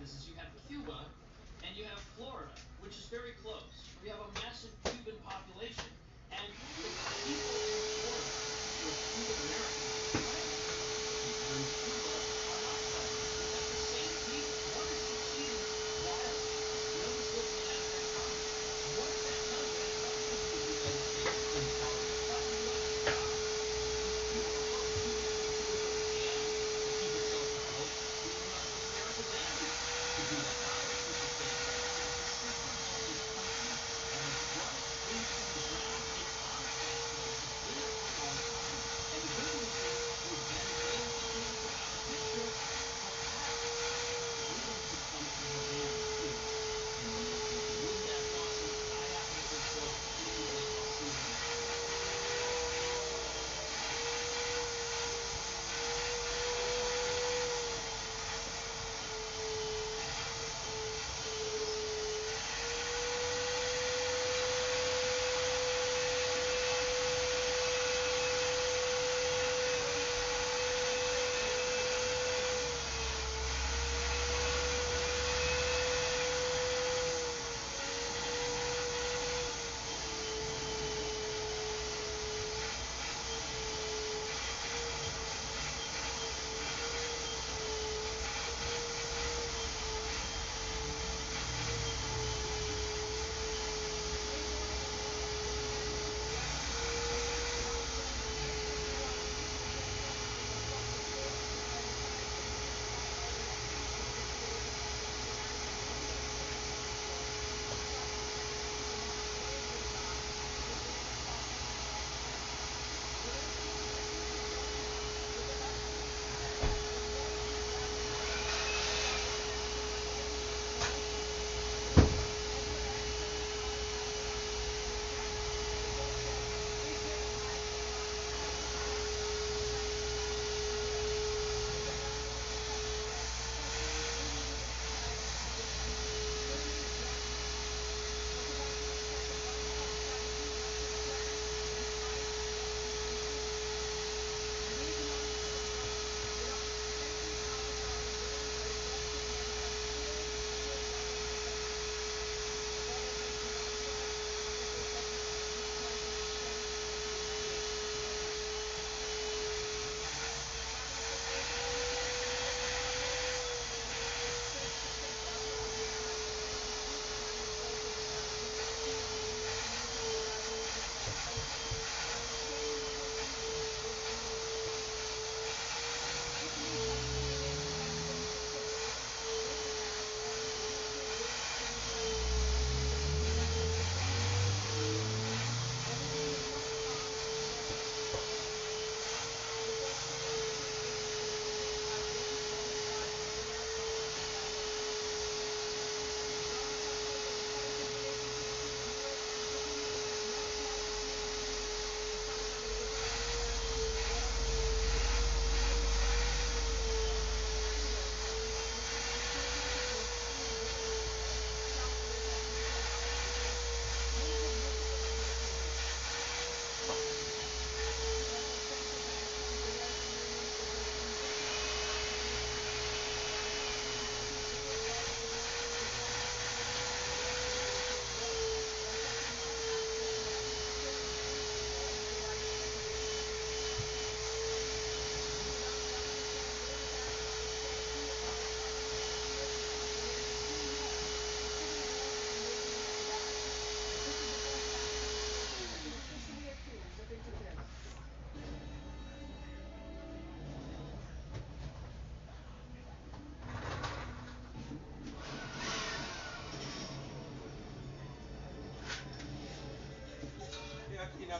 is you have Cuba and you have Florida, which is very close. We have a massive Cuban population, and the people in Florida who are Cuban Americans are pregnant, and the people in Cuba are not pregnant. You have the same people. One is succeeding wildly, the other's looking at their economy. What that does, it has nothing to do with the United States policy. It's not the U.S. economy. Cuba, of course, Cuba is going to do whatever it can to keep itself afloat, but you have some America's enemies to do that. Congress is the same way. It's the system of this country that has run it into the ground. It's on its last legs. It's been there for a long time. And the good news is we're getting closer out of the picture. Perhaps freedom could come to our land too in the near future. Wouldn't that be awesome? I happen to think so. Anyway, I'll see you next time.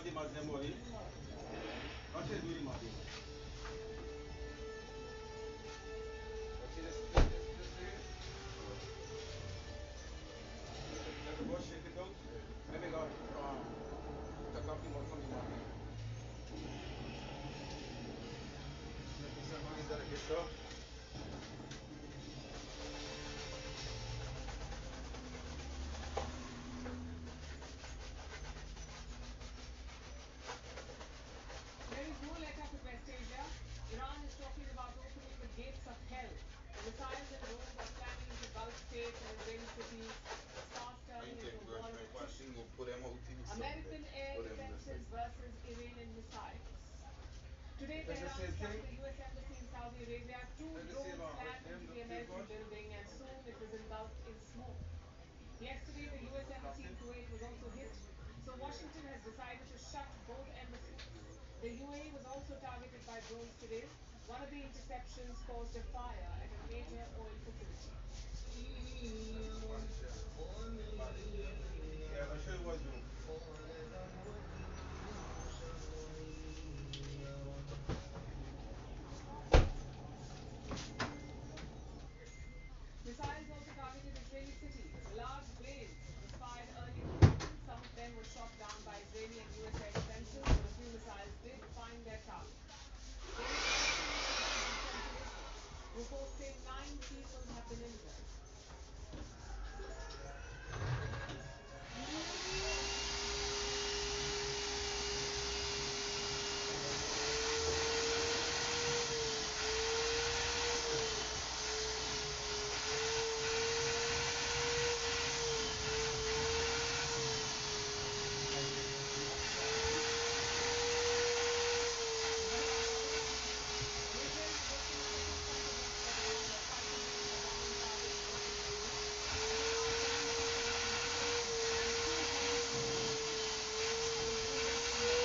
Di Mazemoli. Non c'è due rimodi. Let the boss shake it out. Maybe got put a coffee more from the Is that a good show? Does it Tehran save struck King? the US Embassy in Saudi Arabia. Two Does it save drones what's slammed his name? into The the American toothbrush? building and soon it was engulfed in smoke. Yesterday, the US Was Embassy in plastic? Kuwait was also hit, so Washington has decided to shut both embassies. The UAE was also targeted by drones today. One of the interceptions caused a fire at a major oil facility. That's Spanish, yeah. Spanish. Yeah, but sure it was though. Missiles also targeted Israeli cities. Large planes was fired early this morning. Some of them were shot down by Israeli and US air defenses, but a few missiles did find their target. There is escalating tension in Israel. Reports say 9 people have been injured. And what about others? And Israel has opened a second front against Lebanon, where fighters used Iranian targets early this week. Until now, 10 people have been killed and 200 more have been wounded in Lebanon.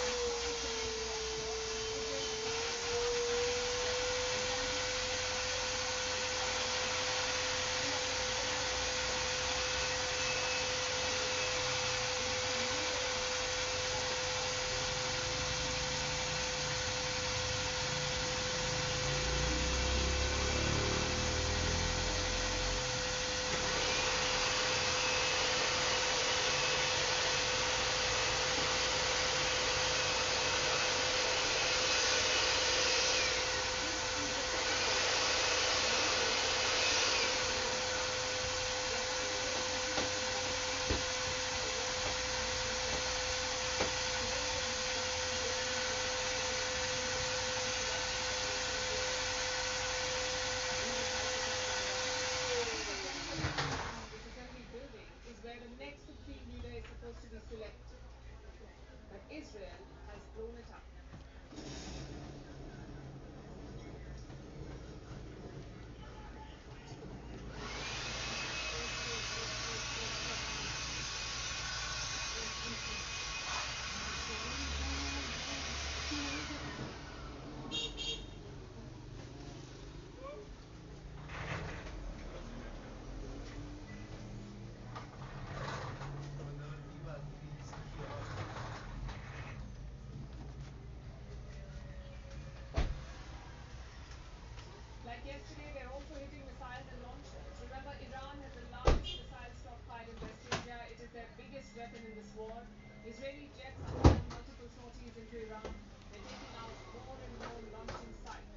And according to media reports, Israel has ordered advanced missile strikes, attempting to hit unoccupied Lebanese cities. Iran has warned against Israeli airstrikes targeting Saudi Arabia. This is a new wave of attacks by the Saudi regime. This is the second attack by Israel against Saudi Arabia in the last week. The attacks will continue to damage economies in the West Bank and eastern Gaza. Today, there have been accusations against Israel of using the presidential office of the Assembly of Arabs in the Cytokine in Iran. This is the central assembly. This assembly building is where the next Supreme Leader is supposed to be selected. But Israel has blown it up. Like yesterday, they're also hitting missiles and launchers. Remember, Iran has the largest missile stockpile in West Asia. It is their biggest weapon in this war. Israeli jets are flying multiple sorties into Iran. They're taking out more and more launching sites.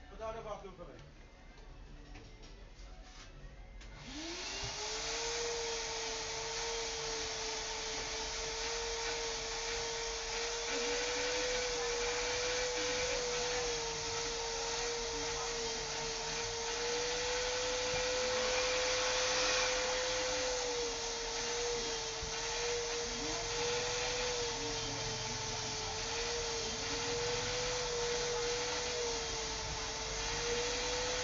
Put out the vacuum for me. Israel claims it's carried out 60 road strikes, 2 border and 2 army airstrike targets yesterday. According to the media, Washington has also warned Israel. The US has declared a nuclear no-fly zone. They're using these zones to target Iran and other Islamic powers. They say this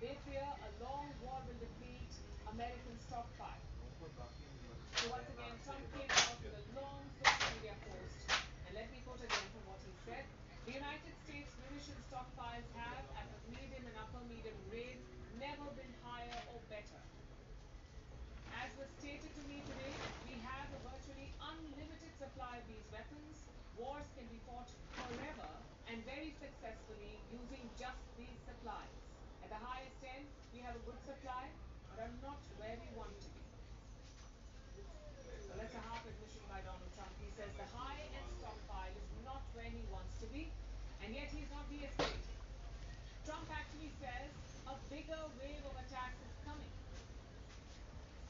They fear a long war will deplete American stockpile. So once again, Trump came out with a long social media post. And let me quote again from what he said. The United States munitions stockpiles have, at the medium and upper medium grades, never been higher or better. As was stated to me today, we have a virtually unlimited supply of these weapons. Wars can be fought forever and very successfully using just these supplies. At the highest end, we have a good supply, but are not where we want to be. So that's a half admission by Donald Trump. He says the high-end stockpile is not where he wants to be, and yet he's not de-escalating. Trump actually says a bigger wave of attacks is coming.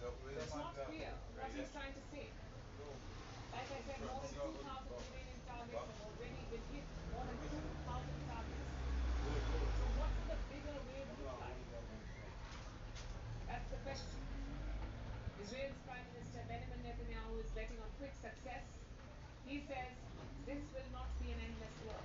It's not clear what he's trying to say. Like I said, more than 2,000 Iranian targets have already been hit. More than 2,000 targets. So what would a bigger wave look like? That's the question. Israel's Prime Minister Benjamin Netanyahu is betting on quick success. He says this will not be an endless war.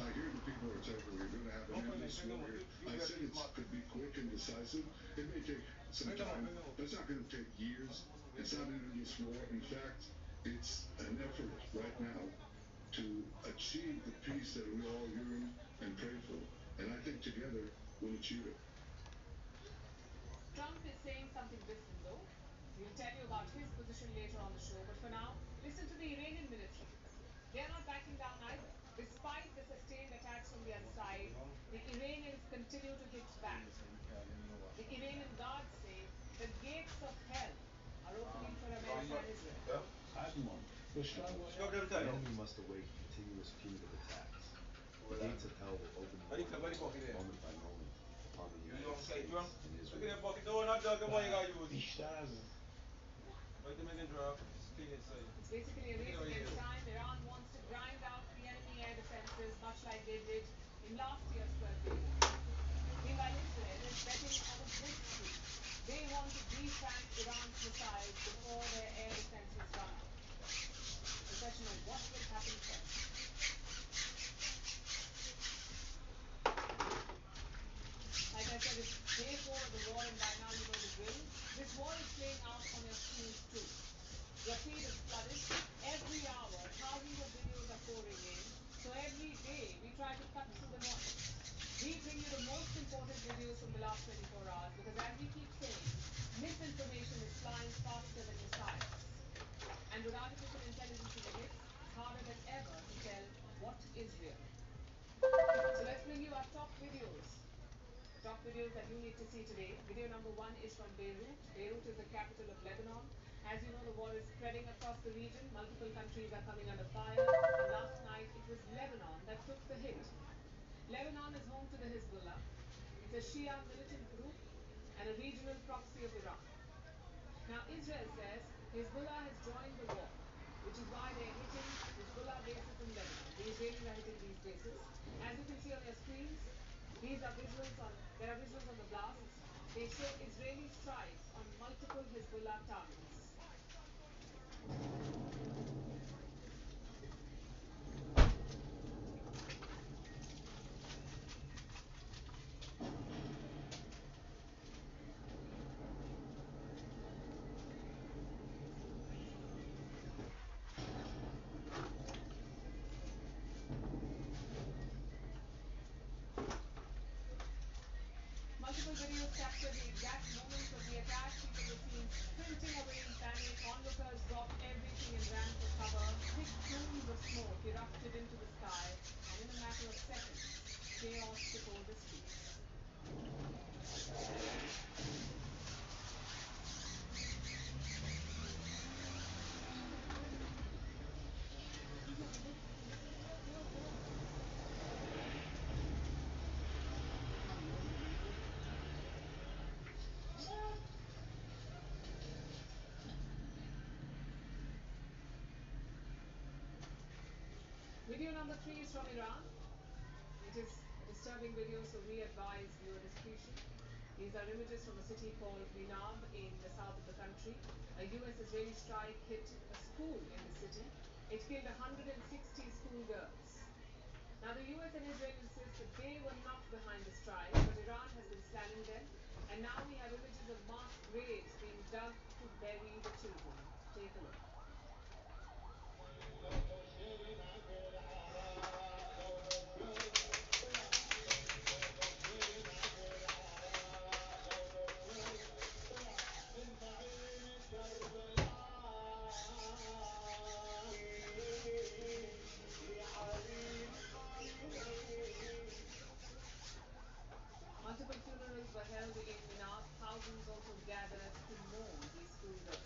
I hear the people are saying we're going to have an endless war here. I said it could be quick and decisive. It may take some time, but it's not going to take years. It's not an endless war. In fact, it's an effort right now to achieve the peace that we all yearn and pray for. And I think together we'll achieve it. Trump is saying something different though. We'll tell you about his position later on the show, but for now, listen to the Iranian military. They are not backing down either. Despite the sustained attacks from the other side, the Iranians continue to hit back. The Iranian guards say the gates of hell are opening for America and Israel. The enemy must await continuous punitive attacks. The gates of hell will open moment by moment upon the United States and Israel. It's basically a race against time. Iran wants to grind out the enemy air defenses, much like they did in last year's 12 day war. Meanwhile, Israel is betting on a blitzkrieg. They want to defrank Iran's missiles before their air defenses run out. The question is, what will happen first? Like I said, it's day 4 of the war, and by now you know the drill. This war is playing out on your screens too. Your feed is flooded. Every hour, thousands of videos are pouring in. So every day, we try to cut through the noise. We bring you the most important videos from the last 24 hours because, as we keep saying, misinformation is flying faster than missiles. And with artificial intelligence in the mix, it's harder than ever to tell what is real. So let's bring you our top videos. Top videos that you need to see today. Video number 1 is from Beirut. Beirut is the capital of Lebanon. As you know, the war is spreading across the region. Multiple countries are coming under fire. And last night, it was Lebanon that took the hit. Lebanon is home to the Hezbollah. It's a Shia militant group and a regional proxy of Iran. Now, Israel says Hezbollah has joined the war, which is why they're hitting Hezbollah bases in Lebanon. The Israelis are hitting these bases. As you can see on your screens, there are visuals on the blasts. They show Israeli strikes on multiple Hezbollah targets. Multiple videos capture the exact moments of the attack. People were seen sprinting away in panic. Onlookers dropped everything and ran for cover. Thick plumes of smoke erupted into the sky, and in a matter of seconds, chaos took over the streets. Video number 3 is from Iran. It is a disturbing video, so we advise viewer discretion. These are images from a city called Ninab in the south of the country. A US-Israeli strike hit a school in the city. It killed 160 schoolgirls. Now, the US and Israel insist that they were not behind the strike, but Iran graves being dug to bury the children. Take a look. Multiple funerals were held in Minot. Thousands also gathered to mourn these school girls.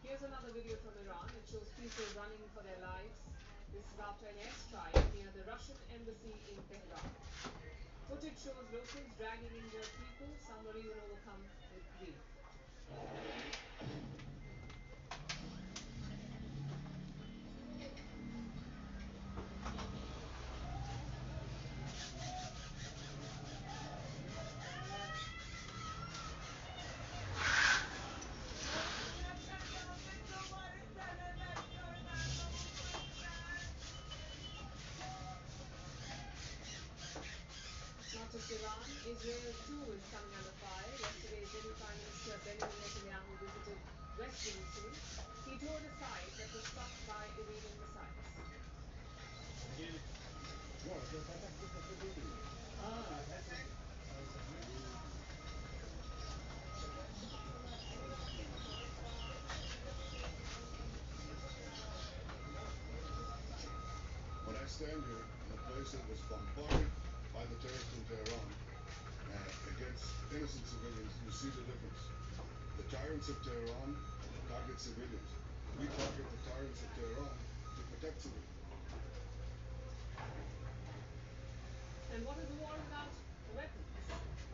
Here's another video from Iran. It shows people running for their lives. This is after an airstrike near the Russian embassy in Tehran. Footage shows locals dragging injured people. Some were even overcome with grief. Not just Iran, Israel too is coming under fire. Yesterday, Israeli Prime Minister Benjamin Netanyahu visited West Jerusalem. He toured a site that was struck by Iranian missiles. When I stand here in a place that was bombarded by the terrorists in Tehran against innocent civilians, you see the difference. The tyrants of Tehran target civilians. We target the tyrants of Tehran to protect civilians. And what is the war without weapons?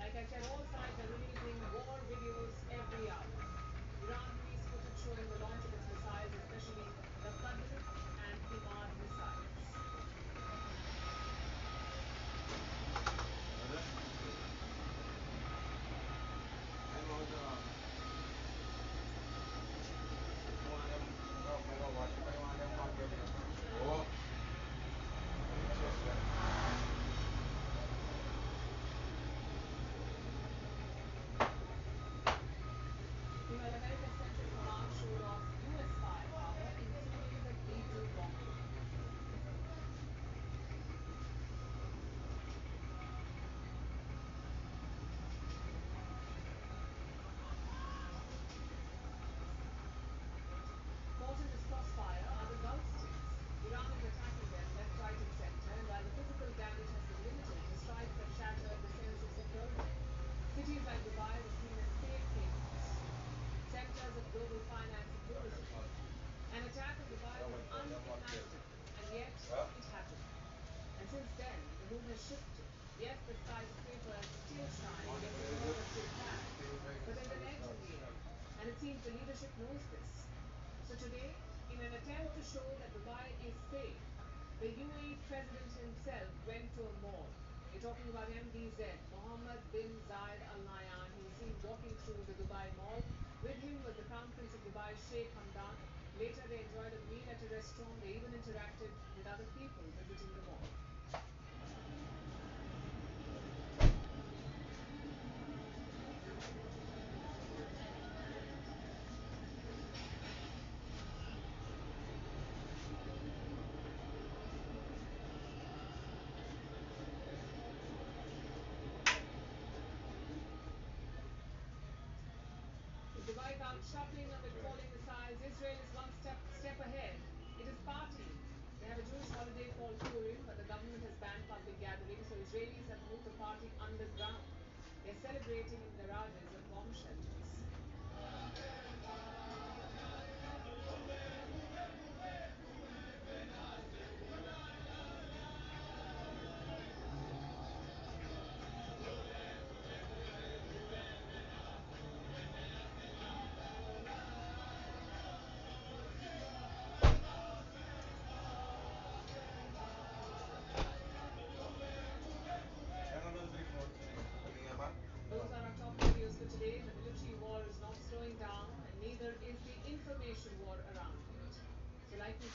Like I said, all sides are releasing war videos every hour. Iran released footage showing the launch of its missiles, especially the Qadr and Imad missiles. Meanwhile, America's Central Command showed off US firepower, including the B-2 bomber. Caught in this crossfire are the Gulf states. Iran is attacking them left, right, and center, and while the physical damage has been limited, the strikes have shattered the sense of security. Cities like Dubai were seen as safe havens, centers of global finance and tourism. An attack on Dubai was unimaginable, and yet it happened. And since then, the mood has shifted. Yes, the skyscrapers still shine, yes, the stores are still packed, but there's an edge in the air. And it seems the leadership knows this. So today, in an attempt to show that Dubai is safe, the UAE president himself went to a mall. We're talking about MBZ, Mohammed bin Zayed Al Nahyan. He was seen walking through the Dubai Mall. With him was the Crown Prince of Dubai, Sheikh Hamdan. Later, they enjoyed a meal at a restaurant. They even interacted with other people visiting the mall. Dubai is out shopping amid falling missiles. Israel is one step ahead. It is partying. They have a Jewish holiday called Purim, but the government has banned public gatherings, so Israelis have moved the party underground. They're celebrating in garages and bomb shelters.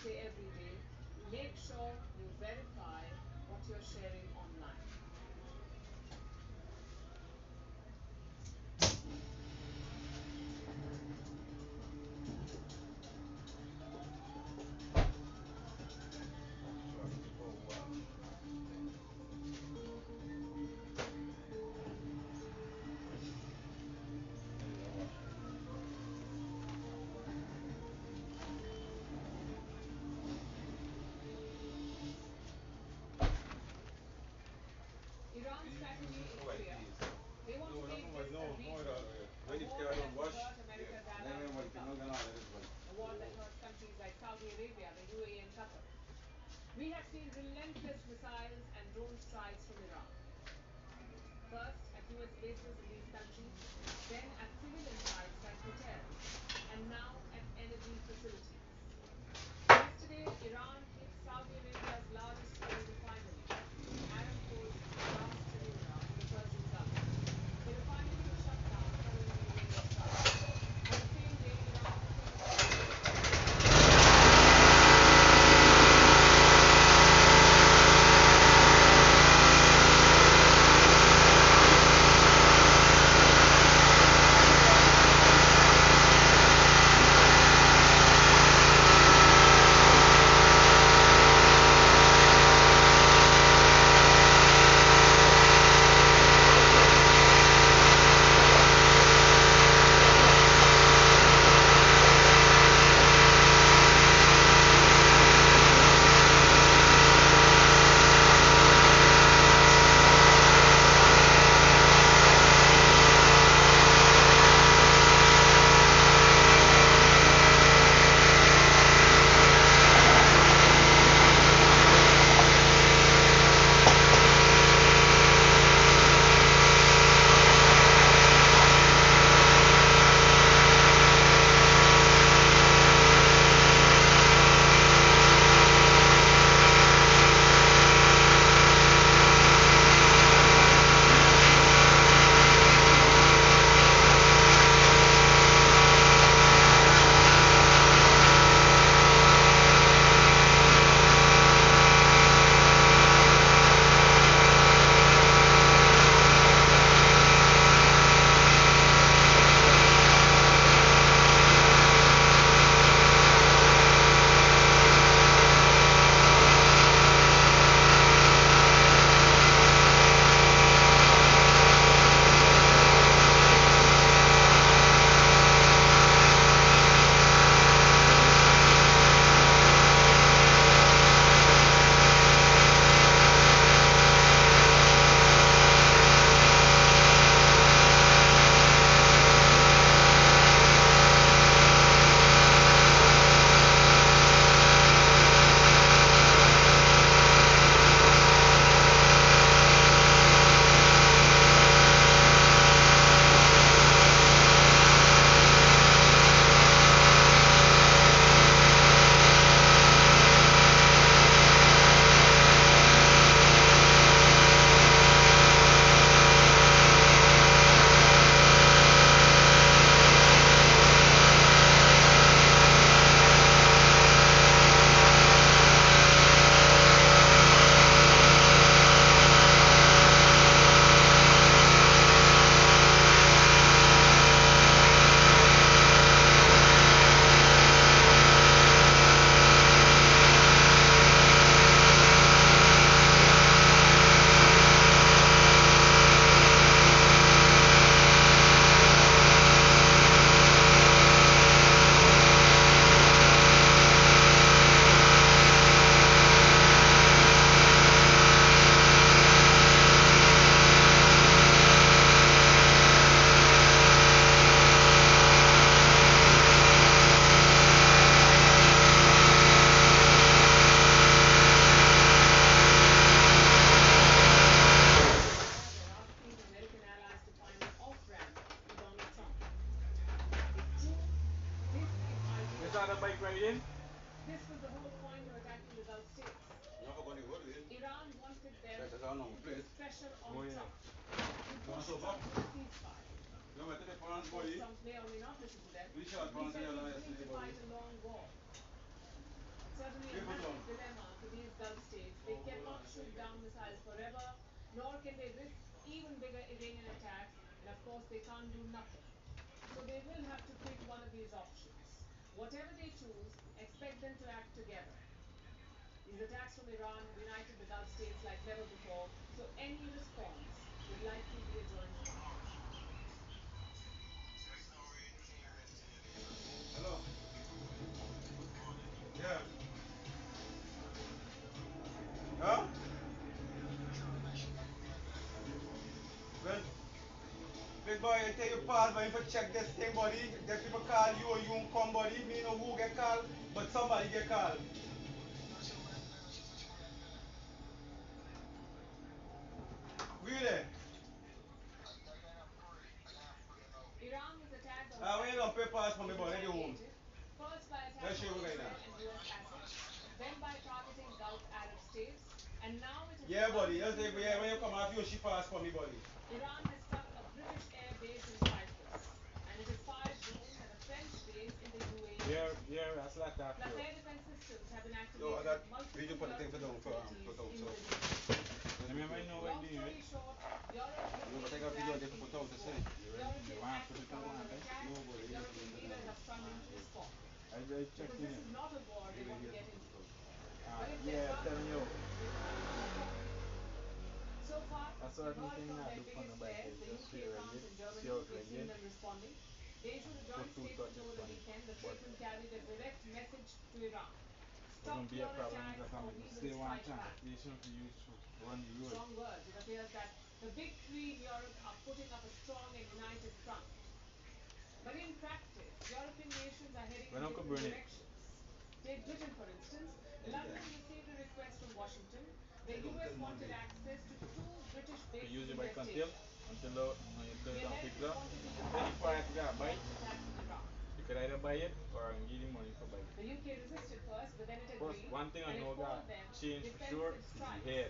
say every day, make sure you verify what you're sharing online. Iran's strategy is clear. They want to make this a regional war, a war that will hurt America's allies in the Gulf, a war that hurts countries like Saudi Arabia, the UAE, and Qatar. We have seen relentless missiles and drone strikes from Iran. First at US bases in these countries, then at civilian sites like hotels, and now at energy facilities. Yesterday, Iran hit Saudi Arabia's largest oil refinery, Aramco's Ras Tanura in the Persian Gulf. The refinery was shut down following the UAE strike. On the same day, Iran opened a second This was the whole point of attacking the Gulf states. Iran wanted them to put pressure on Trump to push Trump to a ceasefire. Of course, Trump may or may not listen to them. He says he's willing to fight a long war. certainly a massive dilemma for these Gulf states. They cannot shoot down missiles forever, nor can they risk even bigger Iranian attacks, and of course, they can't do nothing. So they will have to pick one of these options. Whatever they choose, expect them to act together. These attacks from Iran have united the Gulf states like never before, so any response would likely be a joint front. Hello. Yeah. Huh? Well, big boy, I tell you, Paul, but if you check this thing, buddy, there's people call you or you won't come, buddy. Me know who get called, but somebody get called. Really? Iran was attacked on Ah, when you don't Saturday. pay pass for me, It buddy, the home. retaliated, first by Let's attacks show on you right now. Israel and US assets, then by targeting Gulf Arab states, and now it has Yeah, begun buddy. to Just see if, the yeah, when you European come off, you offensive. she pass for me, buddy. Iran has struck a British air base in Cyprus, and it has fired drones at a French base in the UAE. That's like that, Plus, yo. air defense systems have been Yo, I activated got at multiple video for the thing for European down facilities put out, in so the region. I mean, I know what Long you're doing, story right? short, Europe is No, but I being got video dragged there for into put this out to war. say. You European want to put assets it are on, under eh? attack. No, buddy, you European put it leaders down. are struggling to respond. I just Because checking this it. is not a war they Maybe want to yes, get put into. out. But if they're Yeah, dragged telling into you. it, they will have to perform. So far, A we've certain heard thing from that their do for biggest nobody players, is the just UK, straight France, again, and see Germany. out We've seen again, them responding. They issued a put joint two statement touches over the on it. weekend. The But statement carried a direct message to Iran. there's gonna Stop be a your problem attacks because or I'm we will still want strike back. transportation for you to run the road. Strong words. It appears that the big three in Europe are putting up a strong and united front. But in practice, European nations are heading When in Uncle different burn it, directions. Take Britain, for instance. Anytime. London received a request from Washington. The Check out US till wanted Monday. access to two British you use bases your in their bike until, station. when you turn The it on, pick it Americans up. wanted to use Then you these probably bases gotta to buy launch it. attacks on Iran. You could either buy it or I can give you money for buy it. The UK resisted first, but then it First, agreed, one thing I and it know got called them change for sure defensive is the strikes. head.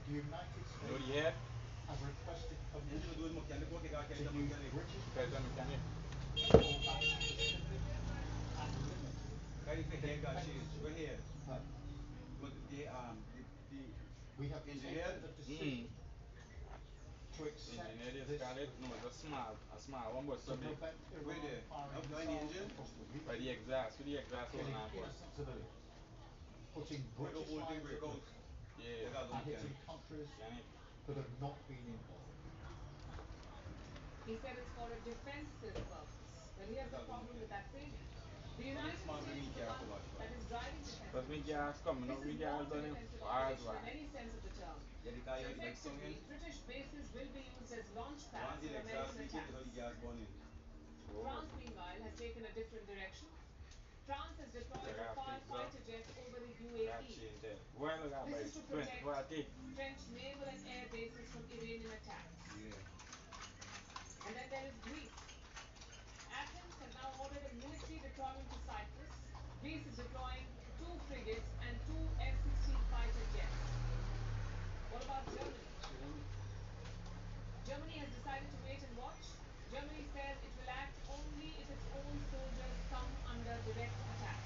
The United You know States the head? have requested You need to do permission it mechanic, okay, I to can't do use mechanic. British Because I'm a bases mechanic. for that specific and limited Can you think head got changed? What defensive head? purpose. We have Engine taken head? the decision to accept Engineer is this call it. No, it's request a small one, but to so big. prevent Where Iran there? firing Up in the missiles engine? across the By the region, exhaust, with the exhaust holding killing on first. innocent civilians, putting When the British whole thing lives break at out, risk, Yeah. they got the and mechanic. hitting countries Mechanic. that have not been involved. He said it's for a defensive purpose. But They here's the got the problem with mechanic. that framing. The But this United man bring States me is the car for one watch for. that is driving defense Because me positions. gas coming This out, is me gas not a done him defensive hard operation in one. any sense of the term. Yeah, the car So you got the big tongue in. effectively, British bases will be used as launch Once pads the for exhaust American leak in, they got the attacks. gas burning. Oh, France, meanwhile, has taken a different direction. France has I deployed got Rafale fixed up. fighter jets over the I got UAE. changed that. Why I got This by is to 20, protect 40. French naval and air bases from Iranian attacks. Yeah. And then there is Greece. Athens has now ordered a military deployment to Cyprus. Greece is deploying two frigates and two F-16 fighter jets. What about Germany? Germany has decided to wait and watch. Germany says it will act only if its own soldiers come under direct attack.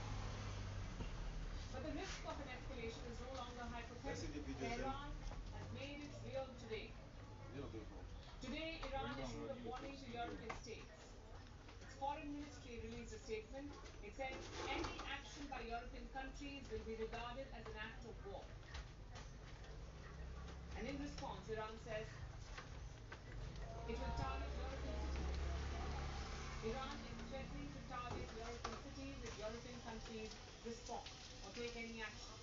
But the risk of an escalation is no longer Let's see hypothetical. the videos then. Tehran has made it real today. They looking for. Today, When Iran issued download a YouTube warning to studio. European states. Its foreign ministry released a statement. It said any action by European countries will be regarded as an act of war. And in response, Iran says it will target European cities. Iran is threatening to target European cities if European countries respond or take any action.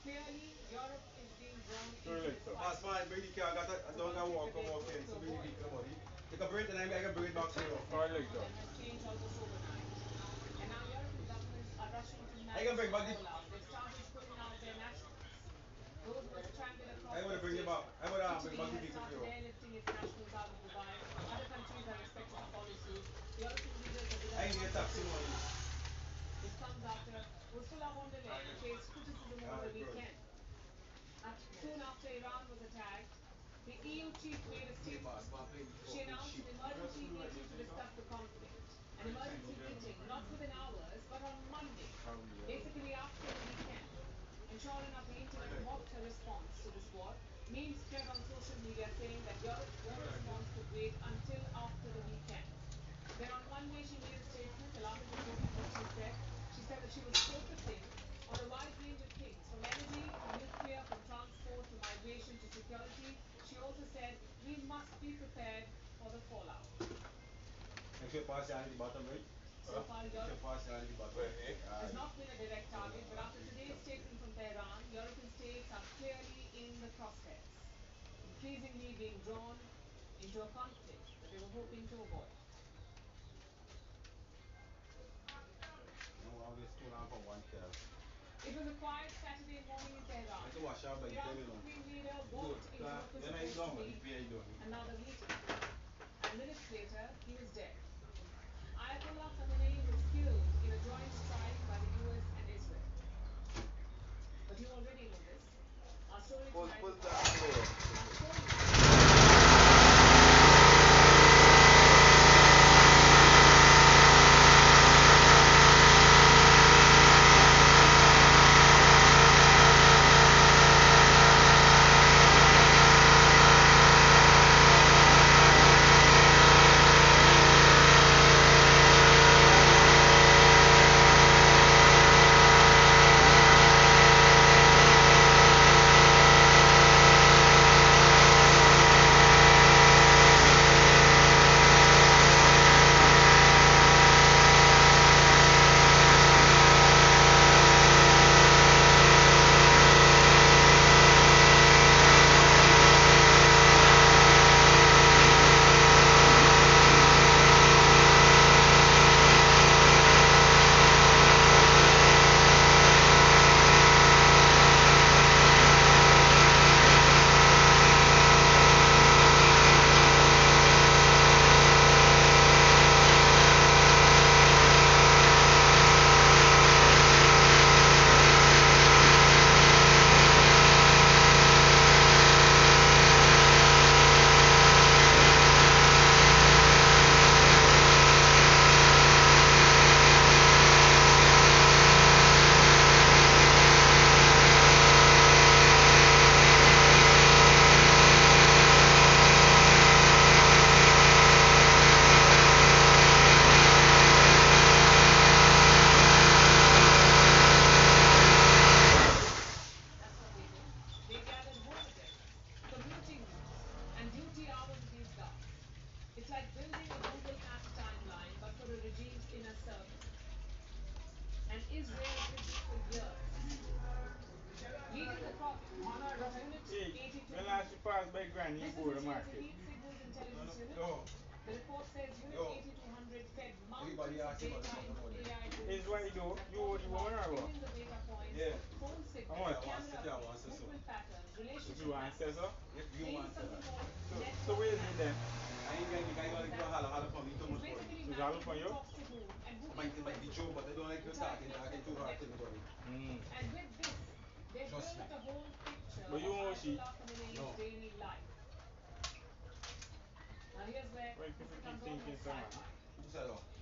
Clearly, Europe is being drawn Sure, into this later. fight. That's fine, bring the car, I It's a don't got conflict walk, that they've walk hoped in, to so bring the avoid. vehicle, buddy. You can bring it and I can bring it The back to threat you. assessment Sorry, on later. them has changed almost overnight. And now European governments are rushing to I can manage bring the back the fallout. They've started pulling out their nationals, those who are stranded across I wanna their bring you back. station. I wanna bring Italy back the has vehicle for started you. airlifting its nationals out of Dubai. Other countries are expected to follow suit. European leaders have begun I need a taxi money. consultations. This comes after Ursula von der Leyen faced criticism over the Alright, good. weekend. Soon after Iran was attacked, the EU chief made a Hey statement. boss, man, play the She fucking announced shit. an emergency meeting to discuss the conflict. An emergency meeting, not within hours, but on Monday, basically after the weekend. Memes spread on social media saying that Europe's war response could wait until after the weekend. Then on Monday, she made a statement along with reporting what she said. She said that she was focusing on a wide range of things, from energy to nuclear, from transport to migration to security. She also said we must be prepared for the fallout. So far, Europe has not been a direct target, but after today's statement from Tehran, European states are clearly in the crosshairs, increasingly being drawn into a conflict that they were hoping to avoid. It was a quiet Saturday morning in Tehran. Iran's supreme leader walked into what was supposed to be another meeting. And minutes later, he was dead. Ayatollah Khamenei was killed in a joint strike by the US and Israel. But you already know this. Our story tonight is I'll show you. They gathered home agendas, commuting routes, and duty hours of these guards. It's like building a Google Maps timeline, but for a regime's inner circle. And Israel did this for years. Leading the project was Unit 8200. This is Israel's elite signals intelligence unit. The report says Unit 8200 fed mountains of data into AI driven systems that plotted about billions of data points, phone signals, camera feeds, movement patterns, relationship maps. They use something called network management. What does that mean? It's basically mapping who talks to whom and who influences whom. Entire network of networks. And with this, they built a whole picture of Ayatollah Khamenei's daily life. Now here's where this becomes almost sci-fi.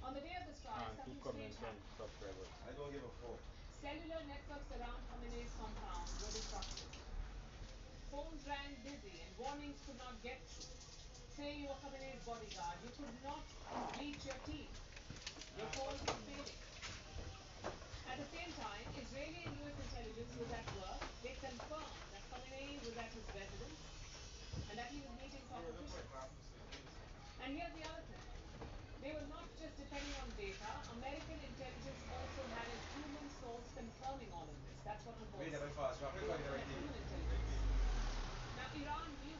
On the day of the strike, something strange happened. Cellular networks around Khamenei's compound were disrupted. Phones rang busy and warnings could not get through. Say you were Khamenei's bodyguard, you could not reach your team. Your calls were failing. At the same time, Israeli and US intelligence was at work. They confirmed that Khamenei was at his residence and that he was meeting top officials. And here's the other thing. They were not just depending on data. American intelligence also had a human source confirming all of this. That's what reports say. They also had human intelligence. Now, Iran knew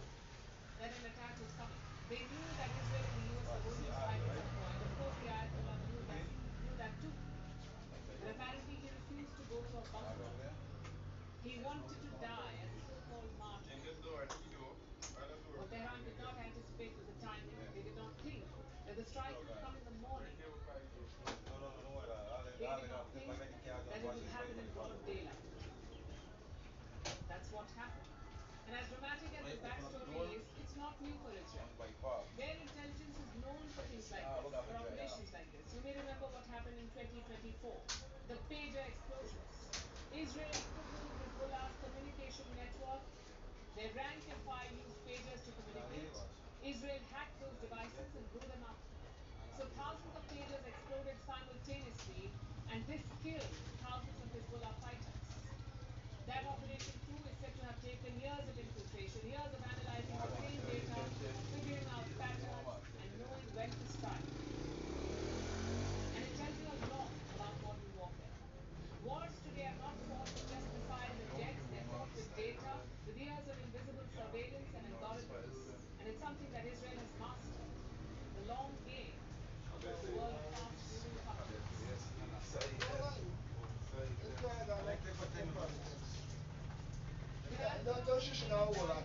that an attack was coming. They knew that Israel and the US were going to strike at some point. Of course, the Ayatollah knew that too. But apparently, he refused to go to a bunker. He wanted to die as a so-called martyr. What Tehran did not anticipate was the timing. They did not think that the strike would come in the morning. They did not think that it would happen in broad daylight. That's what happened. And as dramatic as this backstory is, it's not new for Israel. Their intelligence is known for things like this, for operations like this. You may remember what happened in 2024, the pager explosions. Israel crippled Hezbollah's communication network. They rank as tell she should know all that.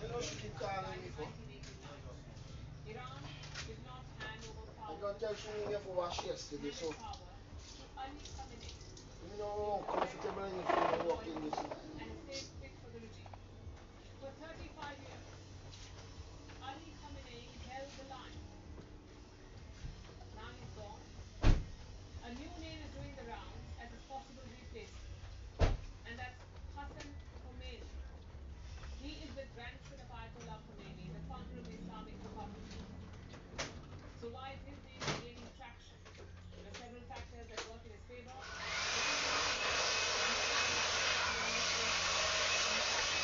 You Ayatollah know she Khomeini keep died calling me in for. 1989. Iran did not hand over I power can to tell she Saddam me for Hussein. wash It yesterday, handed so power to Ali Khamenei. you He was know a how very comfortable in if strong, you walk loyal in this now. and a safe pick for the regime. For 35 years, Ali Khamenei held the line. Now he's gone. A new name is doing the rounds as his possible replacement, and that's Hassan Khomeini. He is the grandson of Ayatollah Khomeini, the founder of the Islamic Republic. So why is his name gaining traction? There are several factors that work in his favor. The simplest one is the fact that Ayatollah Khomeini is a Mutawakkil.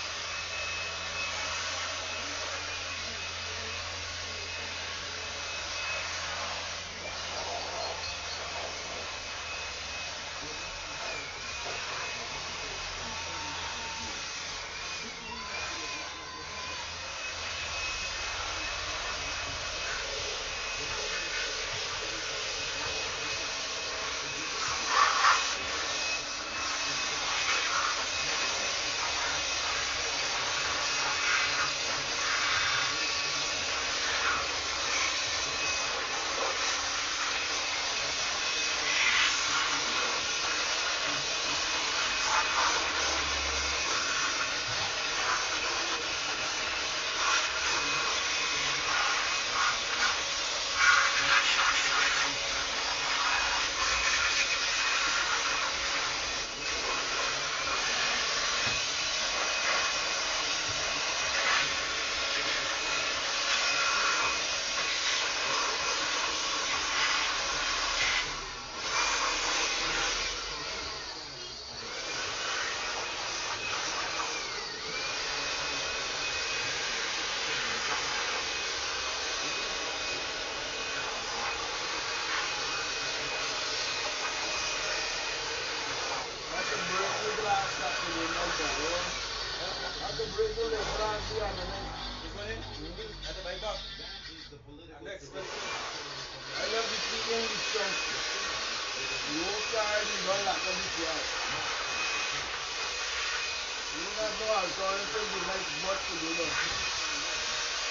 Ayatollah supported a militarized regime with a long escalation and drawn conflict. He's a pragmatic Iran's political crisis has not faced in 35 years. Who leads the Islamic Republic? Ayatollah Ali Khamenei is president. The president successor is Ayatollah Khamenei. The judiciary, including the parliament, is Islamic. Khamenei is acting as head of the so-called Islamic Jamaat, Tahrir al-Sham, the Islamic State. Hassan Khomeini is Supreme Leader. He has ruled from 1977 to 1984. He inherited the majority of the parliament. Khomeini is a revolutionary. He is Iran's leader. Khomeini has the greatest Islamic movement in modern times. Khomeini has not lost hope. It is a strong, determined movement. The first Islamic Islamic Republic can be imagined. Today, Khomeini stands at its precipice. Now more than 100 years after Iran's dramatic change in leadership, Iran is experiencing a psychological revolution. Iran has I already can break begun the to glass rise up from to the the night, ashes. I can break the glass here, man. This one here? Mm-hmm. That's a bike back. That is the And political next one. tradition Hassan I Khomeini love the speaking established. this song. Reform over You won't carry me, recent don't like a bit decades, yard. not confrontation. You not know how to answer the nice butt to do that.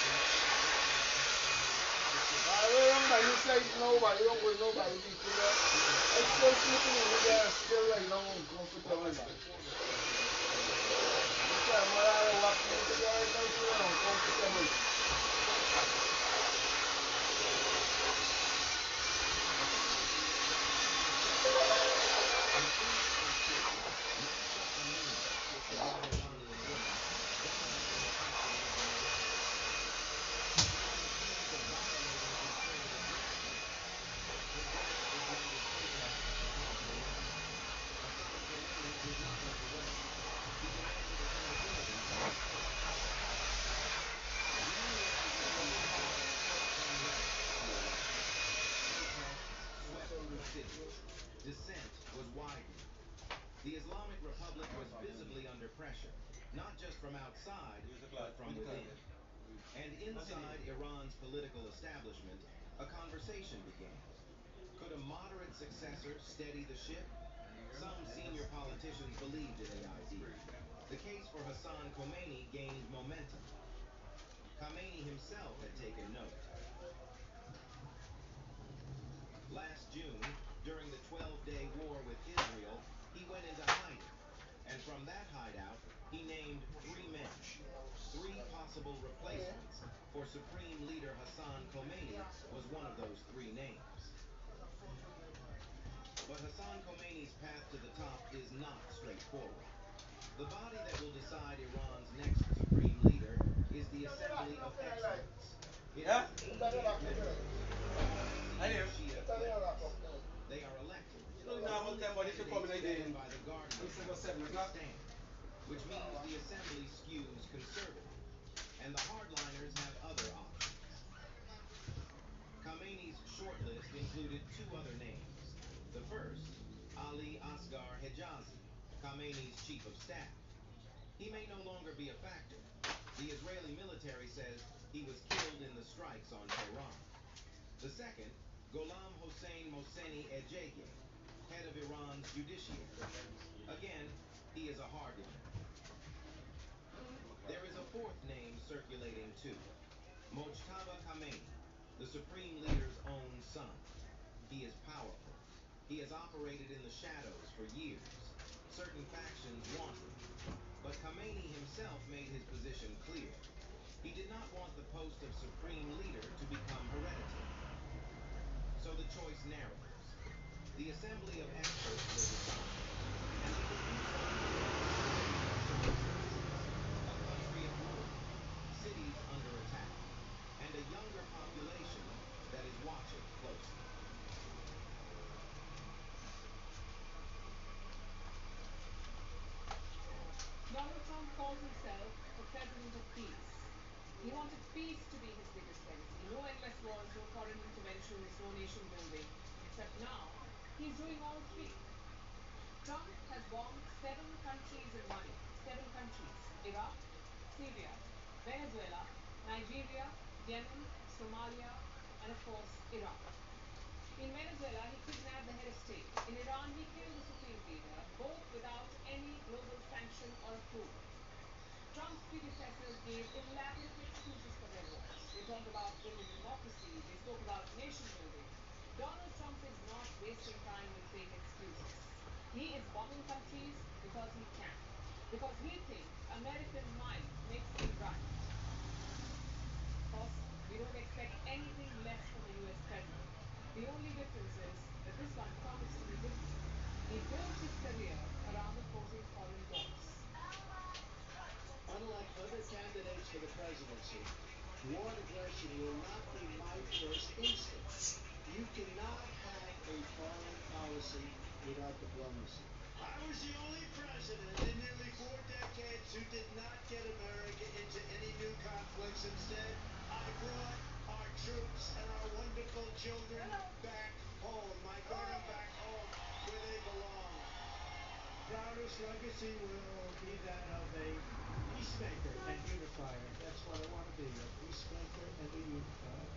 In 2021, Iran's veteran campaign I publishes will run by Hassan this side nobody, don't go Khomeini nobody Life. people there. It I still describes sleeping in Hassan there, still Khomeini's right now life. uncomfortable, While as man. the former president emerged as a This leader, time when I walk in Hassan there, I Khomeini feel emerged as a uncomfortable. man of integrity. Hassan is Rouhani's successor. In 2002, Mahsa Amini, a young Iranian woman, died in the custody of the Mossad. She was accused of violating internal affairs. Her death ignited protests across Iran. Hassan Khomeini did not look away. He demanded accountability from his followers. January began with protests unleashed, to Iran. Protests swept the cities. Dissent was widening. The Islamic Republic was visibly under pressure, not just from outside, Use the class. but from Use the class within. there. And inside Iran's political establishment, a conversation began. Could a moderate successor steady the ship? Some senior politicians believed in the idea. The case for Hassan Khomeini gained momentum. Khamenei himself had taken note. Last June, during the 12-day war with Israel, he went into hiding. And from that hideout, he named three men, three possible replacements, for Supreme Leader Hassan Khomeini was one of those three names. But Hassan Khomeini's path to the top is not straightforward. The body that will decide Iran's next supreme leader is the Assembly of Experts. It Yeah? has 88 members, all I Sunni do. Shia clerics. They are elected, You don't but know about only 10 body should come candidates in vetted again. by the Guardian Instead of Council 7 can o'clock. stand, which means the assembly skews conservative, and the hardliners have other options. Khamenei's shortlist included two other names. The first, Ali Asghar Hejazi, Khamenei's chief of staff. He may no longer be a factor. The Israeli military says he was killed in the strikes on Tehran. The second, Gholam Hossein Mohseni Ejege, head of Iran's judiciary. Again, he is a hardliner. circulating too. Mojtaba Khamenei, the supreme leader's own son. He is powerful. He has operated in the shadows for years. Certain factions want him. But Khamenei himself made his position clear. He did not want the post of supreme leader to become hereditary. So the choice narrows. The assembly of experts will decide, and they will do so under extraordinary circumstances. A country at war, cities under attack, and a younger population that is watching closely. Donald Trump calls himself the president of peace. He wanted peace to be his biggest legacy. No endless wars, no foreign interventions, no nation building. Except now, he's doing all three. Trump has bombed 7 countries in 1 year. 7 countries: Iraq, Syria, Venezuela, Nigeria, Yemen, Somalia, and of course, Iran. In Venezuela, he kidnapped the head of state. In Iran, he killed the supreme leader, both without any global sanction or approval. Trump's predecessors gave elaborate excuses for their wars. They talked about building democracy, they spoke about nation building. Donald Trump is not wasting time with fake excuses. He is bombing countries because he can. Because he thinks American might makes him right. Of course, we don't expect anything less from a US president. The only difference is that this one promised to be different. He built his career around opposing foreign wars. Unlike other candidates for the presidency, war and aggression will not be my first instinct. You cannot have a foreign policy without diplomacy. I was the only president in nearly 4 decades who did not get America into any new conflicts. Instead, I brought our troops and our wonderful children back home. I brought them back home where they belong. Proudest legacy will be that of a peacemaker and unifier. That's what I want to be, a peacemaker and a unifier.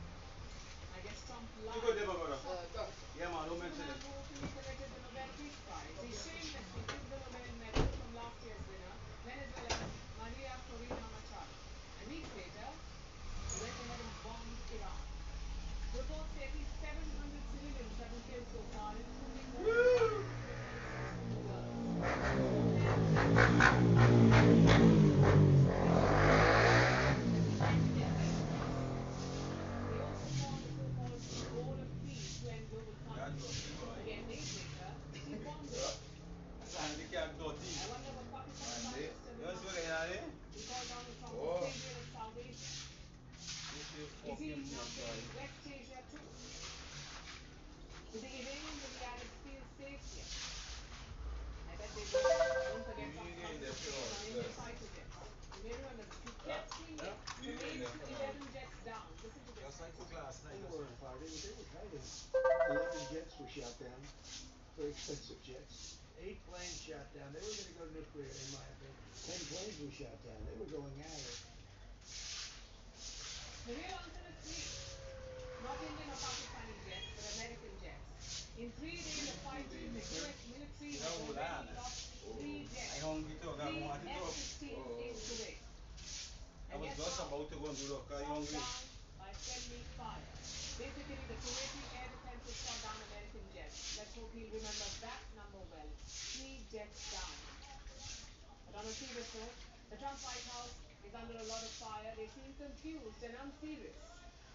I guess Trump You lied. go there, brother. Softly. Yeah, man, don't To the mention man it. who openly committed the Nobel Peace Prize. He shamelessly took the Nobel medal from last year's winner, Venezuela's Maria Corina Machado. And weeks later, he went ahead and bombed Iran. Reports say at least 700 civilians have been killed so far, including more than 100 women and 2 girls. 4 men and 2 children. He also formed the so-called Board of Peace to end global Yeah, conflict. dirty boy. Again, days later, he formed the board. And the cat dirty. I wonder what Pakistani Prime And Minister you will see now what say. I mean? He called Donald Trump the Oh. savior of South Asia. This is Is he fucking now peace, boy. saying West Asia too? Do the Iranians and the Arabs feel safe yet? I bet they do. Don't forget Trump's massive stake on Indian fighter jets. You may remember this. He kept swinging to name 11 jets down. Listen to this. They weren't fighting, they were fighting. 11 jets were shot down. Very expensive jets. 8 planes shot down. They were going to go nuclear, in my opinion. 10 planes were shot down. They were going at it. The real answer is 3. Not Indian or Pakistani jets, but American jets. In 3 days of fighting, the US military has already lost 3 jets. I hungry too, I 3 want to go. F-16s in Kuwait. I And was guess just how? about to go and do that, 'cause I Shot hungry. down by friendly fire. Basically, the Kuwaiti air defenses shot down American jets. Let's hope he'll remember that number well. 3 jets down. But on a serious note, the Trump White House is under a lot of fire. They seem confused and unserious.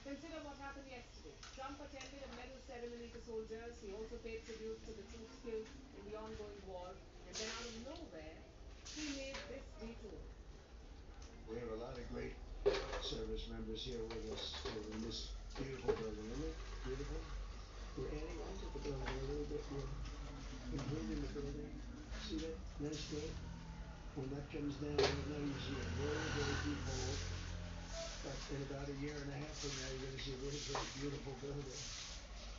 Consider what happened yesterday. Trump attended a medal ceremony for soldiers. He also paid tribute to the troops killed in the ongoing war. And then out of nowhere, he made this detour. We have a lot of great service members here with us in this beautiful building, isn't it? Beautiful? We're adding on to the building a little bit. We're improving the building. See that nice growth? When that comes down right now, you see a very, very deep hole. But in about a year and a half from now, you're going to see a very, very beautiful building.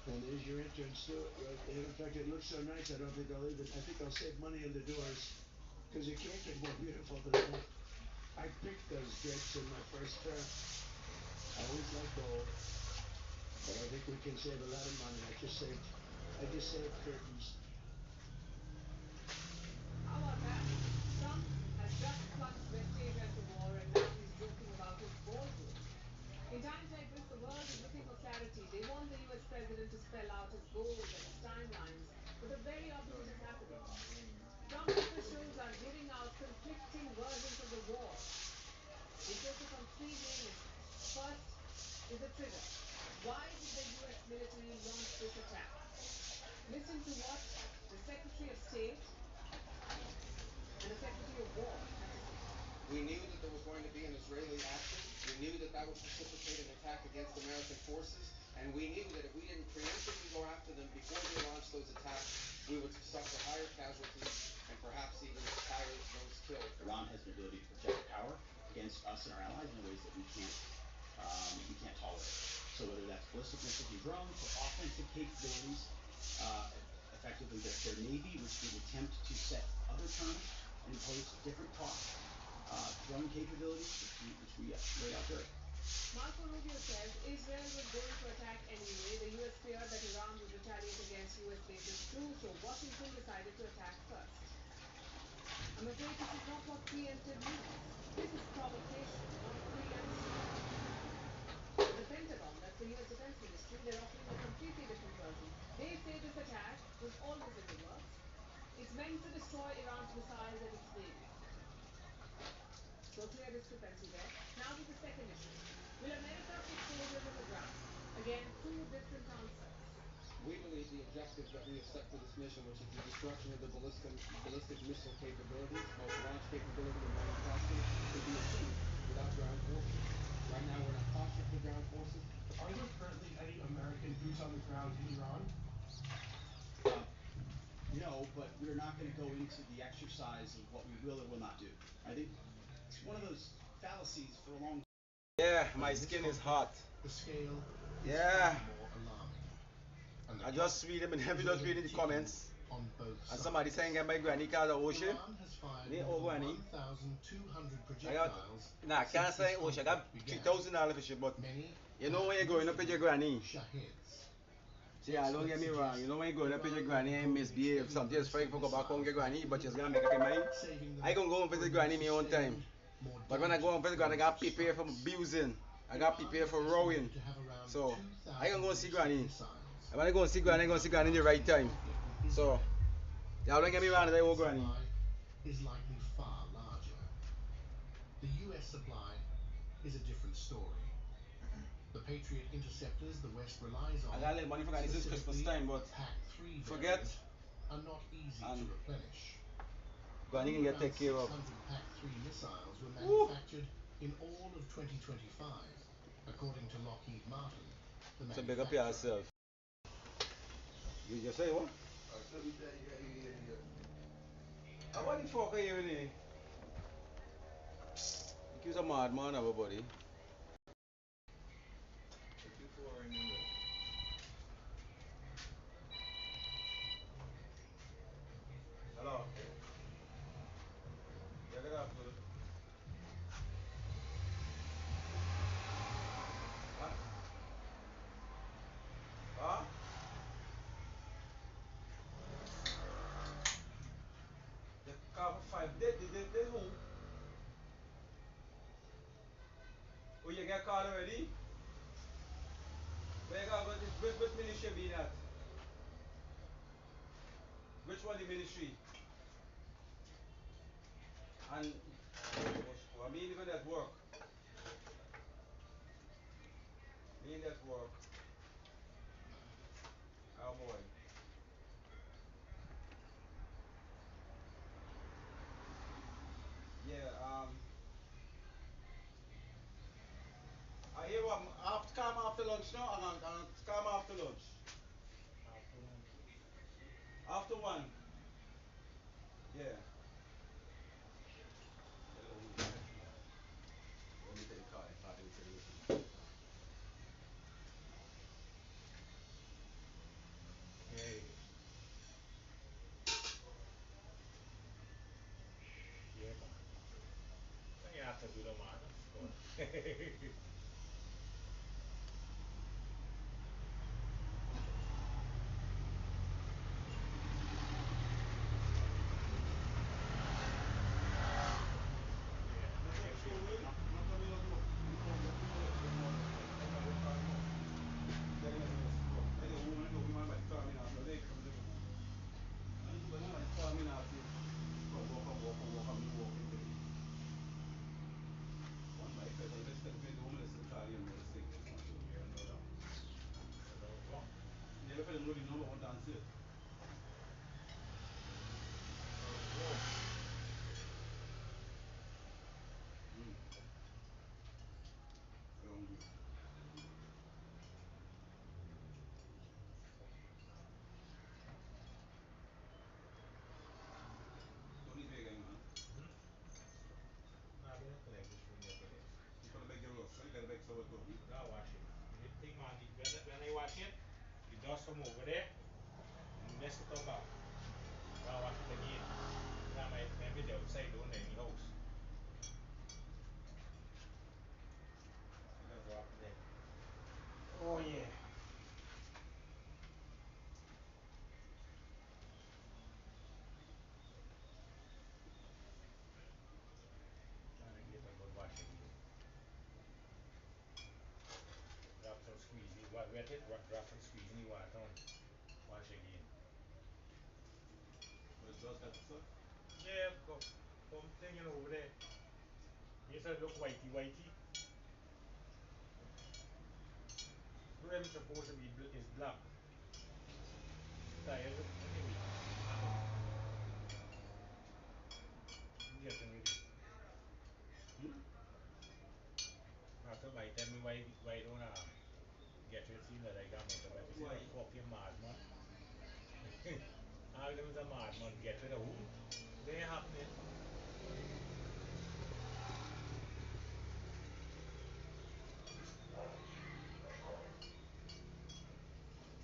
And there's your entrance to it right there. In fact, it looks so nice, I don't think I'll even, I think I'll save money on the doors. Because it can't get more beautiful than that. I picked those drapes in my first term. I always like gold. But I think we can save a lot of money. I just saved curtains. How about that? Trump has just plunged West Asia into war, and now he's joking about his We knew that there was going to be an Israeli action. We knew that that would precipitate an attack against American forces. And we knew that if we didn't preemptively go after them before they launched those attacks, we would suffer higher casualties and perhaps even higher those killed. Iran has an ability to project power against us and our allies in ways that we can't tolerate. So whether that's ballistic missiles and drones or offensive capabilities, effectively their navy, which would attempt to set other terms and impose different costs, drone capabilities, which we laid out there. Marco Rubio says Israel was going to attack anyway. The US feared that Iran would retaliate against US bases too, so Washington decided to attack first. I'm afraid this is not what preemptive means. This is provocation, not preemption. The Pentagon, that's the US Defense Ministry, they're offering a completely different version. They say this attack was always in the works. It's meant to destroy Iran's missiles and its navy. So clear discrepancy there. Now to the second issue. Will America put soldiers on the ground? Again, two different answers. We believe the objectives that we have set for this mission, which is the destruction of the ballistic missile capabilities, both launch capability and manufacturing, could be achieved without ground forces. Right now, we're not postured for ground forces. Are there currently any American boots on the ground in Iran? No, but we're not going to go into the exercise of what we will or will not do. I think it's one of those fallacies for a long time. Yeah, my skin is hot. The scale is Yeah. far more alarming. And the I just read them and have you just read in the comments. on both And sides. somebody saying get my granny card of ocean. Iran has fired Me more over than any. 1,200 I got projectiles nah, can't since say this ocean. I got conflict began. $3,000 for shit, but Many you know when you're going up with your granny. Shahids. See, I don't get me wrong. You know when you're going up with your granny and misbehave, something is fine for go back home and get granny, but you're gonna make up your mind. I can go and visit granny my own time. But when I go and visit granny, I got prepare for abusing. I got prepare for rowing. So I can go and see granny. And when I go and see granny, I go and see granny in the right time. So y'all don't get me wrong, I owe granny. Is likely far larger. The US supply is a different story. The Patriot interceptors the West relies on, I got a little money for granny since Christmas time, but PAC-3 forget variant, are not easy to replenish. granny can get Around taken care of. 600 PAC-3 missiles were Woo. manufactured in all of 2025, according to Lockheed Martin, the So big up manufacturer. yourself. You just say what? I want the fuck are you in here? He's a madman, everybody. Hello. Yeah, good afternoon. Huh? Huh? The car for 5 they who? Oh, you get call already? Where you got which ministry being at? Which one the ministry? And I mean even at work. Me at work. Oh boy. Yeah, I hear what after come after lunch now, and come after lunch. After one. Yeah. Let me take the car, Hey. Yeah, man. You have to do the man, of course. Just from over there, let's go back. Now watch it again. Now maybe the outside down in the house. Let's go up there. Oh yeah. Trying to get a good wash again. Drop some squeezy. Wet it, drop some squeeze in the water on. Wash again. But it's just that stuff? Yeah, come thing over there. Makes it look whitey whitey. Rim supposed to be is black. Tires anyway. I'm getting ready. After by tell me why don't get it seem that I got motor but you see that fucking madman. All them is a madman. Get rid of who? They ain't happening.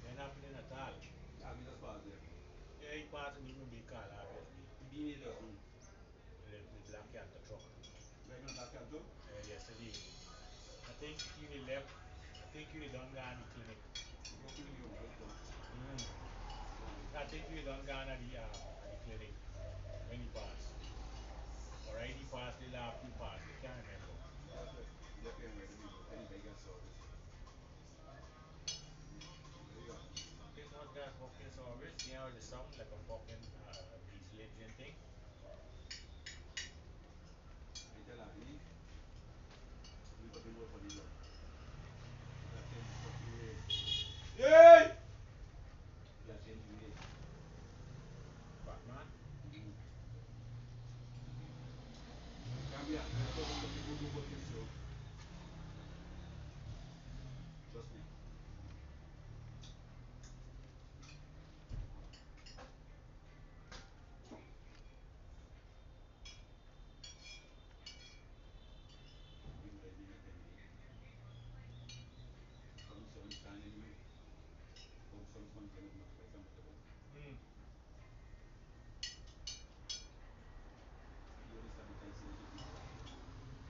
They ain't happening at all. Yeah, we just pass there. Yeah, he passed me in big car obviously. He beat me there. The black Canter truck. Back in the Black Canter? Yesterday. I think he will left. I think he done gone the clinic. I think he done gone at the clinic when he passed. Or right he passed the last he passed. I can't remember. They're paying right to be good. Anybody get service. There you go. It must got fucking service. You know the sound like a fucking diesel engine thing. I tell Agni, we got to work for the job. We got 10 fucking ways. Yay! We got 10 ways. Batman? Can't be 100,000 people do fucking show. Trust me. People like me make anyway. Come sunshine anyway. Come sun sunshine is nothing like a motorbike. You only start the tight since you people are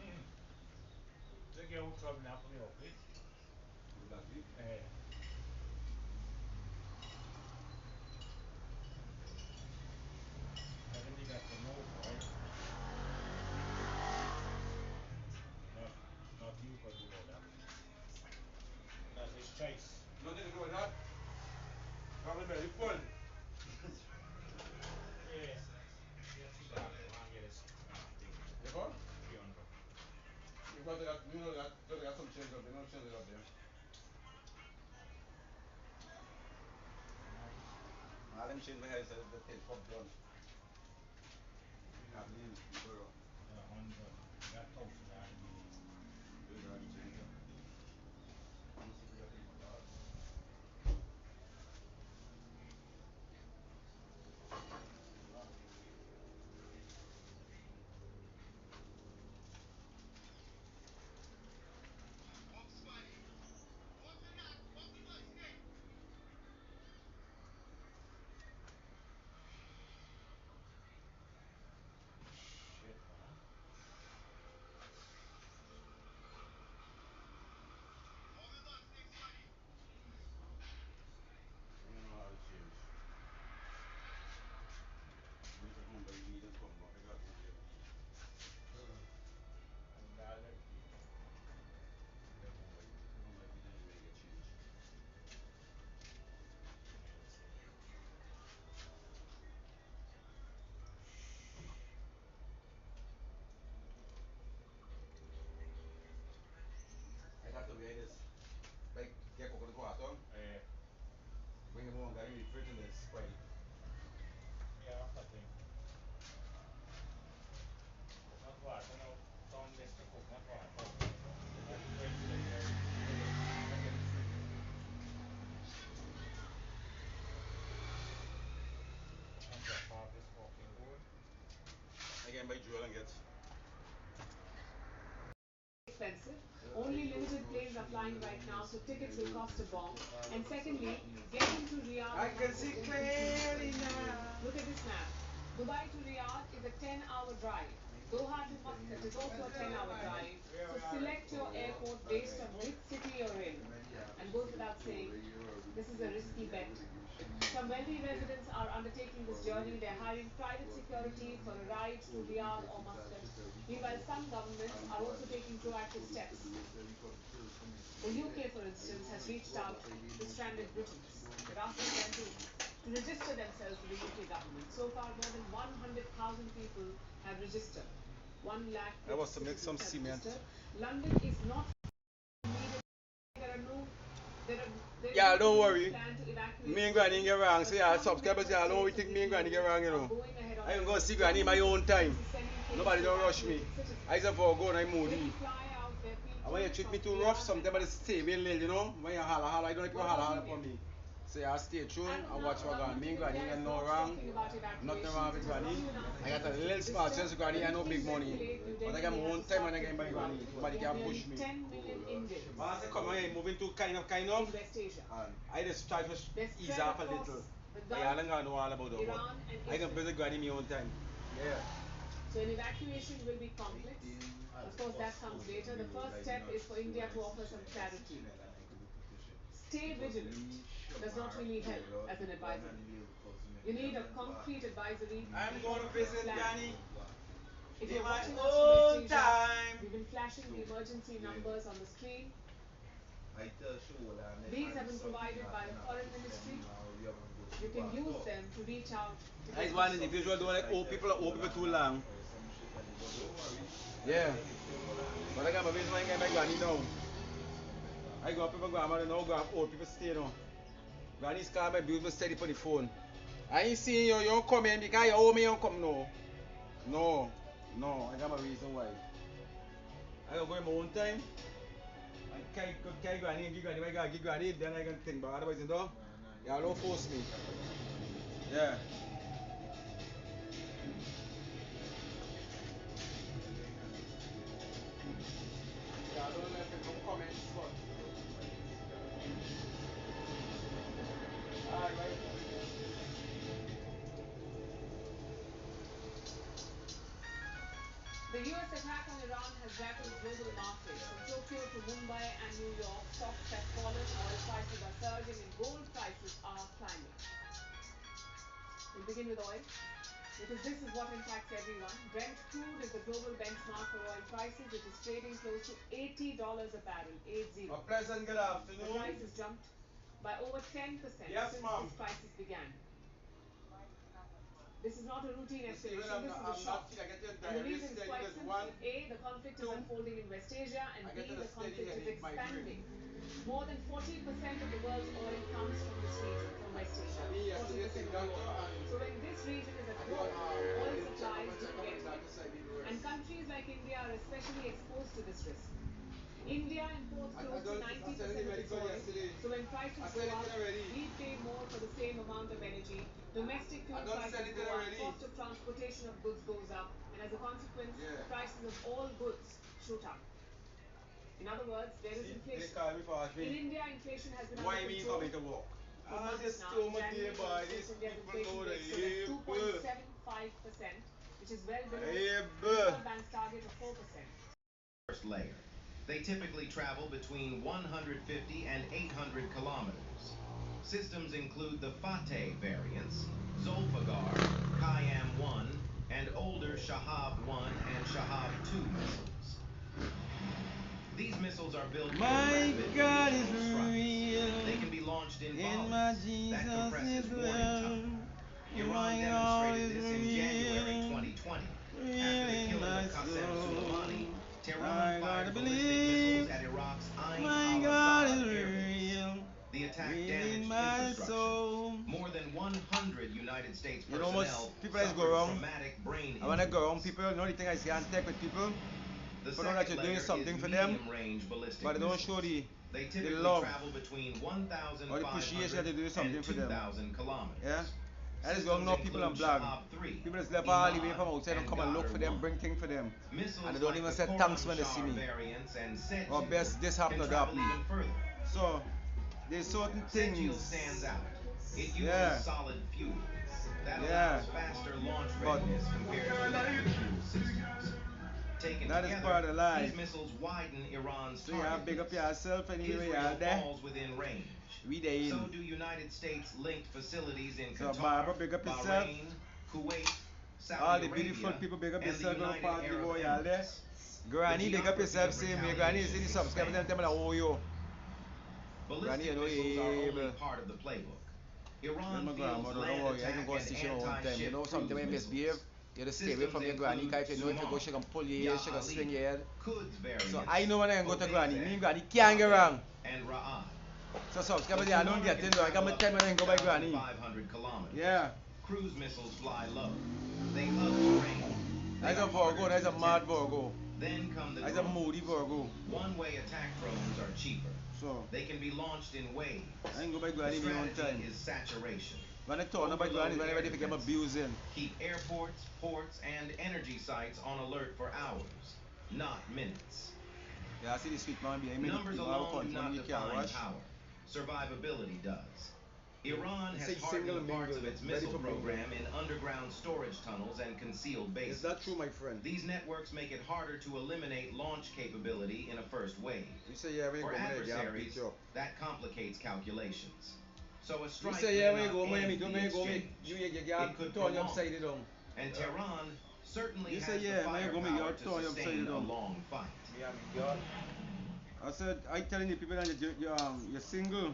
here. They get out trouble now from your office. The black jeep? I think they got to know, right? Not you could do all that. That's his choice. Nothing to do with that. Probably very full. Yeah. Yes, he got it. I get his thing. You go? 300. You got to got some change up there. No change up there. All them change my head said the page pop done. Happening in Borough. 100. Got 1,000 in the lead. Where's all the change up? I'm gonna see if we got any more cards. Shit, man. We don't know how to change. We just go by weed and come back. I got to go get weed. And that let people. I got to go by weed. I don't like weed anyway, get change. I got to wear this. Like, get coconut water. Bring them home, got in the fridge and then spoil it. Yeah, nothing. Coconut water now. Turn this to coconut water. Not the fridge like that. I get the fridge. And drop off this fucking board. I get my drill and get expensive. Only limited planes are flying right now, so tickets will cost a bomb. And secondly, getting to Riyadh I or can Muscat see won't be easy. clearly now. Look at this map. Dubai to Riyadh is a 10-hour drive. Doha to Muscat is also a 10-hour drive. So select your airport based on which city you're in. And goes without saying, this is a risky bet. Some wealthy residents are undertaking this journey. They're hiring private security for a ride to Riyadh or Muscat. Meanwhile, some governments are also taking proactive steps. The UK, for instance, has reached out to stranded Britons. They're asking them to register themselves with the UK government. So far, more than 100,000 people have registered. 1 lakh I was British to make some citizens have cement. registered. London is not immediate. There are no. There is Yeah, no don't immediate worry. plan to evacuate Me and Granny Britons, get wrong. but So yeah, some subscribers, member yeah, I don't states think of me and the Granny get EU wrong, you are know. going ahead on I can their go own. see Granny in my Germany, own for time. instance, is sending planes Nobody to don't rush me. evacuate its citizens. I just for go and I'm They moody. will fly out their people And when you treat me from too Riyadh rough, and sometimes Muscat. stay real little, you know. When you holla holla, I don't like people What holla about holla for India? me. So yeah, stay tuned As of and now, watch the what Granny. government Me of and Granny India got is no not wrong. talking about Nothing evacuations. wrong It with has Granny. not even asked I got a citizens to little small register. chance with Granny, But I if know things big get too money. late, New But I Delhi got may my have own to time start when I get thinking by about Granny. it. Nobody We have can push nearly me. 10 million Indians But I say, come on, moving too kind of in West Asia. I just try to They're ease spread off a across little. the I Gulf, don't know all about that, but Iran, and I can Israel. visit Granny my own time. Yeah. So an evacuation will be complex. Of course, that comes later. The first step is for India to offer some clarity. Stay vigilant does not really help as an advisory. You need a concrete advisory I'm and a going to concrete visit plan. Granny If in you're my watching us from West own Asia, time. we've been flashing the emergency numbers on the screen. These have been provided by the Foreign Ministry. You can use them to reach out to I the just one individual don't like old people too long. Yeah. But I got my reason why I get my granny now. I go up with my grandmother now, go old people stay now. Granny's call my bills, me steady for the phone. I ain't seeing you, you don't come in because you owe me, you don't come now. No, no, I got my reason why. I gotta go in my own time. I can't carry granny and give granny, I gotta give granny, then I can think, but otherwise you know, y'all don't force me. Yeah. Yeah, I don't know if no comments, but alright. The US attack on Iran has rattled global markets. From Tokyo to Mumbai and New York, stocks have fallen, oil prices are surging, and gold prices are climbing. We'll begin with oil, because this is what impacts everyone. Brent crude is the global benchmark for oil prices. It is trading close to $80 a barrel, 80. A pleasant good The afternoon. price has jumped by over 10% Yes, since ma'am. this crisis began. This is not a routine escalation, I'm this is a not shock. I get your And the diary reason is steady, quite there's simple. one, A, the conflict is two. unfolding in West Asia, and I B, get a the steady conflict is headache, expanding. migraine. More than 40% of the world's oil comes from this region, from West Asia. Me yesterday 40% think of the doctor world. and So when this region is at I do war, oil daily supplies check do up get and hit. doctor said I need to And rest. countries like India are especially exposed to this risk. India imports close to 90% of its oil, so when prices go up, we pay more for the same amount of energy. Domestic fuel prices go up, cost of transportation of goods goes up, and as a consequence, prices of all goods shoot up. In other words, there is inflation. In India, inflation has been under control coming to work? for months now. In January, for instance, India's inflation rate stood at 2.75%, which is well below the Reserve Bank's target of 4%. First layer. They typically travel between 150 and 800 kilometers. Systems include the Fateh variants, Zulfagar, Khayyam-1, and older Shahab-1 and Shahab-2 missiles. These missiles are built for rapid God is conditional strikes. real. They can be launched in In my volleys. Jesus That compresses is warning time. Iran demonstrated this in January 2020. After the killing of Qasem Soleimani, Tehran fired ballistic missiles at Iraq's Ain al-Assad air base. The attack damaged infrastructure. More than 100 United States You know most personnel people that suffered go wrong. traumatic brain I wanna go wrong injuries. people, the only thing I see and take with people, The but know that second you're doing layer something is for them, medium-range ballistic but they don't missiles. show the They typically love travel between or the appreciation that 1,500 they do and something for them. 2,000 kilometers. Yeah? That is Systems going now people on include blog. Shahab 3, People just left all the way Imad, from outside and come and look for them, 1. bring things for them. Missiles And they don't like even the say thanks when they see Khorramshahr me. variants and Sedge Or best this happen can to that travel even further. So there's certain things. Sedgefield stands out. It uses Yeah. solid fuel. That Yeah. allows faster launch But readiness compared to liquid fuel systems. Taken that is together, part of life. these missiles widen Iran's So you have target big up list. yourself anyway, you Israel are there. falls within range. We there in. So do United States-linked facilities in So Qatar, Barbara, big up yourself. Bahrain, Kuwait, Saudi All the Arabia, beautiful people, big up and the yourself, little United part of the Arab boy, y'all there. Emirates. Granny, The big up yourself, geography same of way. Granny, you see the retaliation subscribers, expands. tell me like, oh, yo. Ballistic Granny, you know, missiles are only able. part of the playbook. Iran My fields grandmother, land don't worry, I can attack go and see she one time. You anti-ship know, something cruise when you missiles. misbehave, you just stay away from your granny, because if you know if you go, she can pull your ear, she can swing your head. Quds So variants, I know when I go to granny, me Obeyzek, and granny can't get wrong. and Ra'ad. So subscribers, I don't get in there. I got my time when I go by granny. 500 kilometers. Yeah. Cruise missiles fly low. They hug terrain. That's a Virgo, that's a mad Virgo. Then come the That's a drones. moody Virgo. One-way attack drones are cheaper. So They can be launched in waves. I ain't go by The granny me one strategy time. is saturation. When I turn up by granny, when everybody think I'm abusing. Keep airports, ports, and energy sites on alert for hours, not minutes. Yeah, I see the sweet man behind me. Numbers People have alone do a not country you can't define wash. power. Survivability does. Iran You has say single hardened parts mingle, of its ready missile for mingle. program in underground storage tunnels and concealed bases. Is that true, my friend? These networks make it harder to eliminate launch capability in a first wave. You say yeah, we For go man, yeah, adversaries, beat you up. that complicates calculations. So a You strike say yeah, may we not go man, end me the go man, go me. exchange. You It got could turn you prolong. upside down. And Tehran certainly You has say yeah, the man, go me, firepower you turn to you upside sustain a down. long fight. I said, I telling the people that you're single.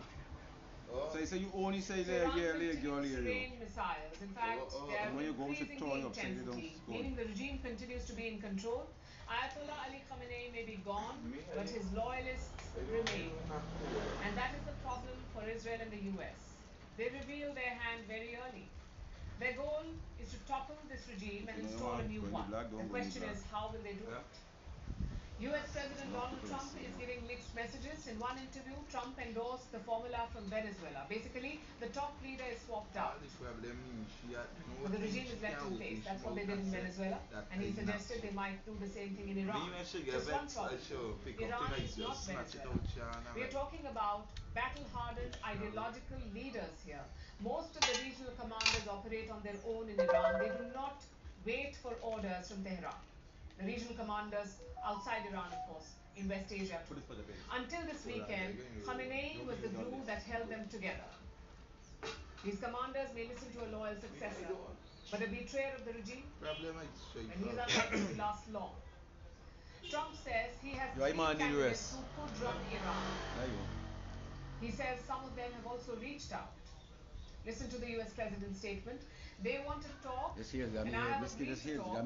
So you say you only say So yeah, Iran yeah, continues girl, to yeah, rain missiles. In fact, they are When you go, we should increasing turn the you upside down, intensity, squad. meaning the regime continues to be in control. Ayatollah Ali Khamenei may be gone, but his loyalists remain. And that is the problem for Israel and the US. They reveal their hand very early. Their goal is to topple this regime and install a new one. The question is, how will they do it? US President Donald Trump is giving mixed messages. In one interview, Trump endorsed the formula from Venezuela. Basically, the top leader is swapped out. But the regime is left in place. That's what they did in Venezuela. And he suggested they might do the same thing in Iran. Just one problem. Iran is not Venezuela. We are talking about battle-hardened ideological leaders here. Most of the regional commanders operate on their own in Iran. They do not wait for orders from Tehran. The regional commanders outside Iran, of course, in West Asia. Until this weekend, Khamenei was the glue that held them together. These commanders may listen to a loyal successor, but a betrayer of the regime, and he's unlikely to last long. Trump says he has three candidates who could run Iran. He says some of them have also reached out. Listen to the US President's statement. They want to talk, and I have agreed to talk, so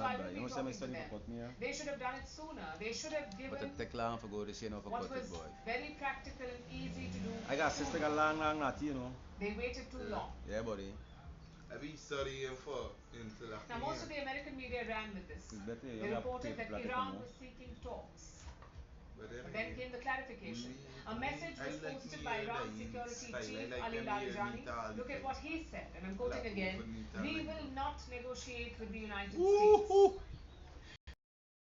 I will be talking to them. They should have done it sooner. They should have given what was very practical and easy to do. I got sister got long knot, you know. They waited too long. Yeah, buddy. Now, most of the American media ran with this. They reported that Iran was seeking talks. But then came the clarification. A message was posted by Iran's security chief Ali Larijani. Look at what he said, and I'm quoting again. We will not negotiate with the United States.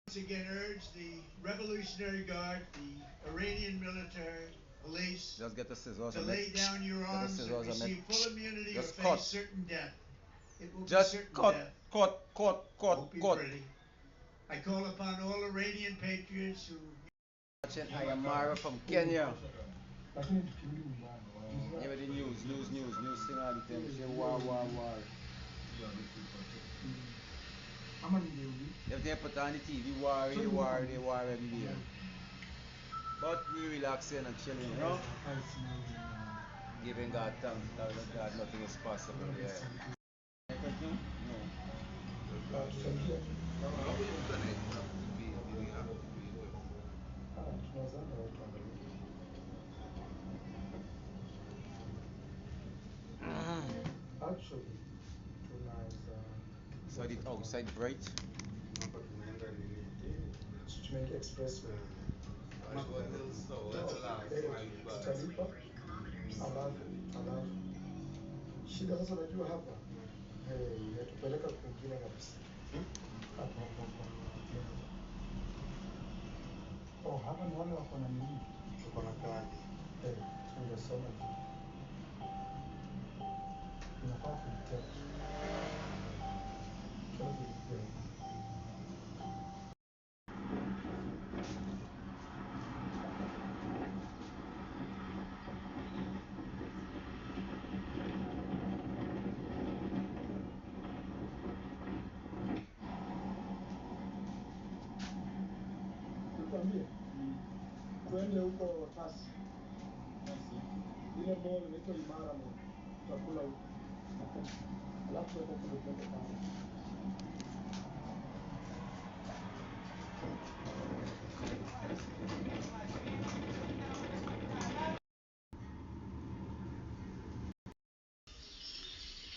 Once again urge the Revolutionary Guard, the Iranian military, police, Just get the scissors to lay down your arms and receive full immunity or face certain death. It will be certain death. Won't be pretty. I call upon all Iranian patriots who I am Mara from Kenya. Every the news thing all the time. Say war. If they put on the TV, war every day. But we relaxing and chilling, you know? Giving God thanks, God nothing is possible, yeah. Actually, tonight, So the outside bright. to make expressway. Khalifa, I love. Shida sasa unajua hapa Imetupeleka kwingine kabisa. Oh, hapa ni wale wako na nini? Wako na kadi. Tungesoma tu. Unafaa kuiteka. Kadi ilikuwa. Nikwambie, twende huko Tasi. Ile mall inaitwa Imara Mall. Tutakula huko. Alafu tuende kule twende pale.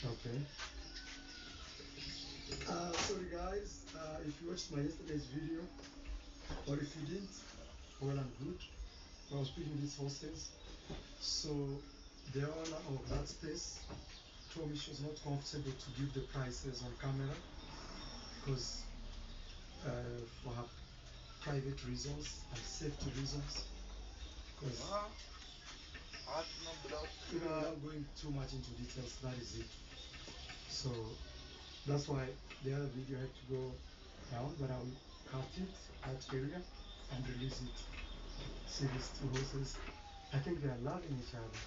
Okay. Sorry guys, if you watched my yesterday's video, or if you didn't, well and good. I was picking these horses. So the owner of that space told me she was not comfortable to give the prices on camera because for her private reasons and safety reasons. Because without going too much into details, that is it. So that's why the other video had to go down, but I will cut it, that area, and release it. See these two horses? I think they are loving each other.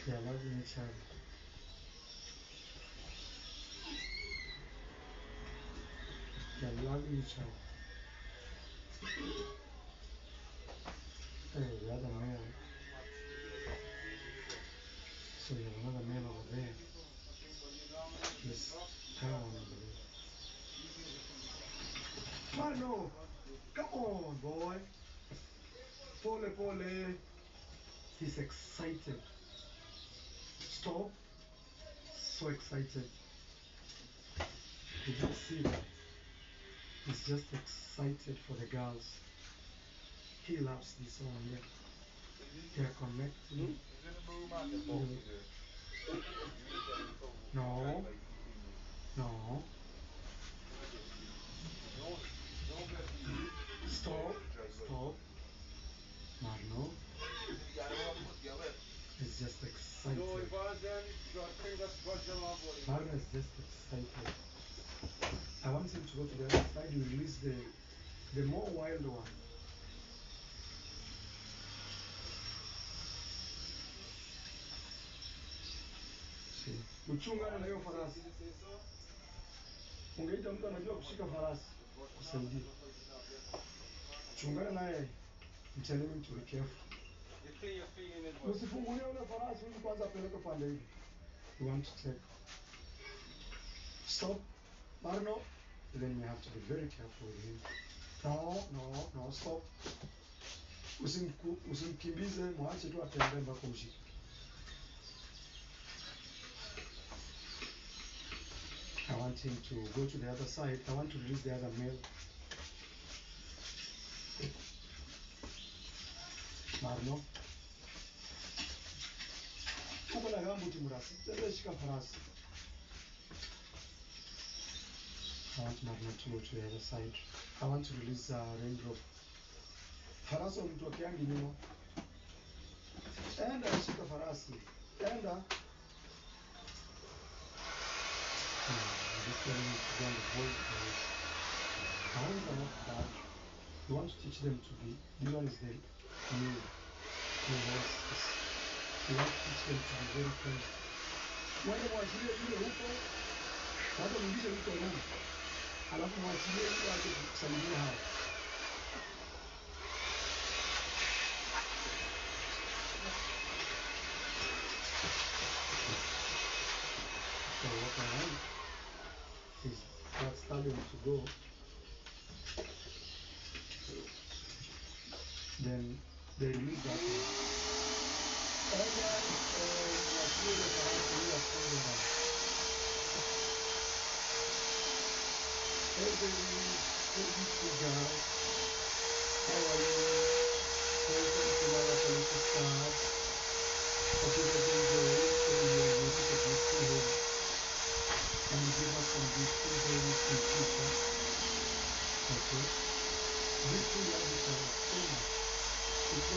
They are loving each other. They are loving each other. Hey, the other male. So you have another male over there. This cow over there. Mano! Come on, boy! Pole, pole! He's excited. Stop. So excited. Did you see that? He's just excited for the girls. He loves this one here. They are connecting. No. No. Stop. Stop. Marno. He's just excited. Marno is just excited. I want him to go to the other side. You release the more wild one. See. Uchungane na hiyo farasi. Ungeita mtu anajua kushika farasi kusaidie. Chungana naye. I'm telling him to be careful. Usifungulie ule farasi ili kwanza apeleke pande hivi. You want to check. Stop. Marno. Then you have to be very careful with him. No, stop. Usimkimbize, mwache tu atembee mpaka ushike. I want him to go to the other side. I want to release the other male. Marno. Uko na gambu timurasi. Tende shika farasi. I want Marno to go to the other side. I want to release Raindrop. Farasi wamtokeangi nyuma. Enda shika farasi. Enda. I'm just telling you to go on the board. Hounds are not bad. You want to teach them to be. This one is the new horses. You want to teach them to be very friendly. Mwende mwachilie yule huko. Hata mwingine huko nyuma. Alafu mwachilie yule aje kusalimia hao. So what I want is that stallion to go. Then they release that one. And then mwachilie yule farasi yule afunge ndani. Hey beautiful guys, how are you? Welcome to my Police Stars. Hope you guys enjoy your music at this home. and he gave us some these things very in future. Okay. These two languages are so much. It's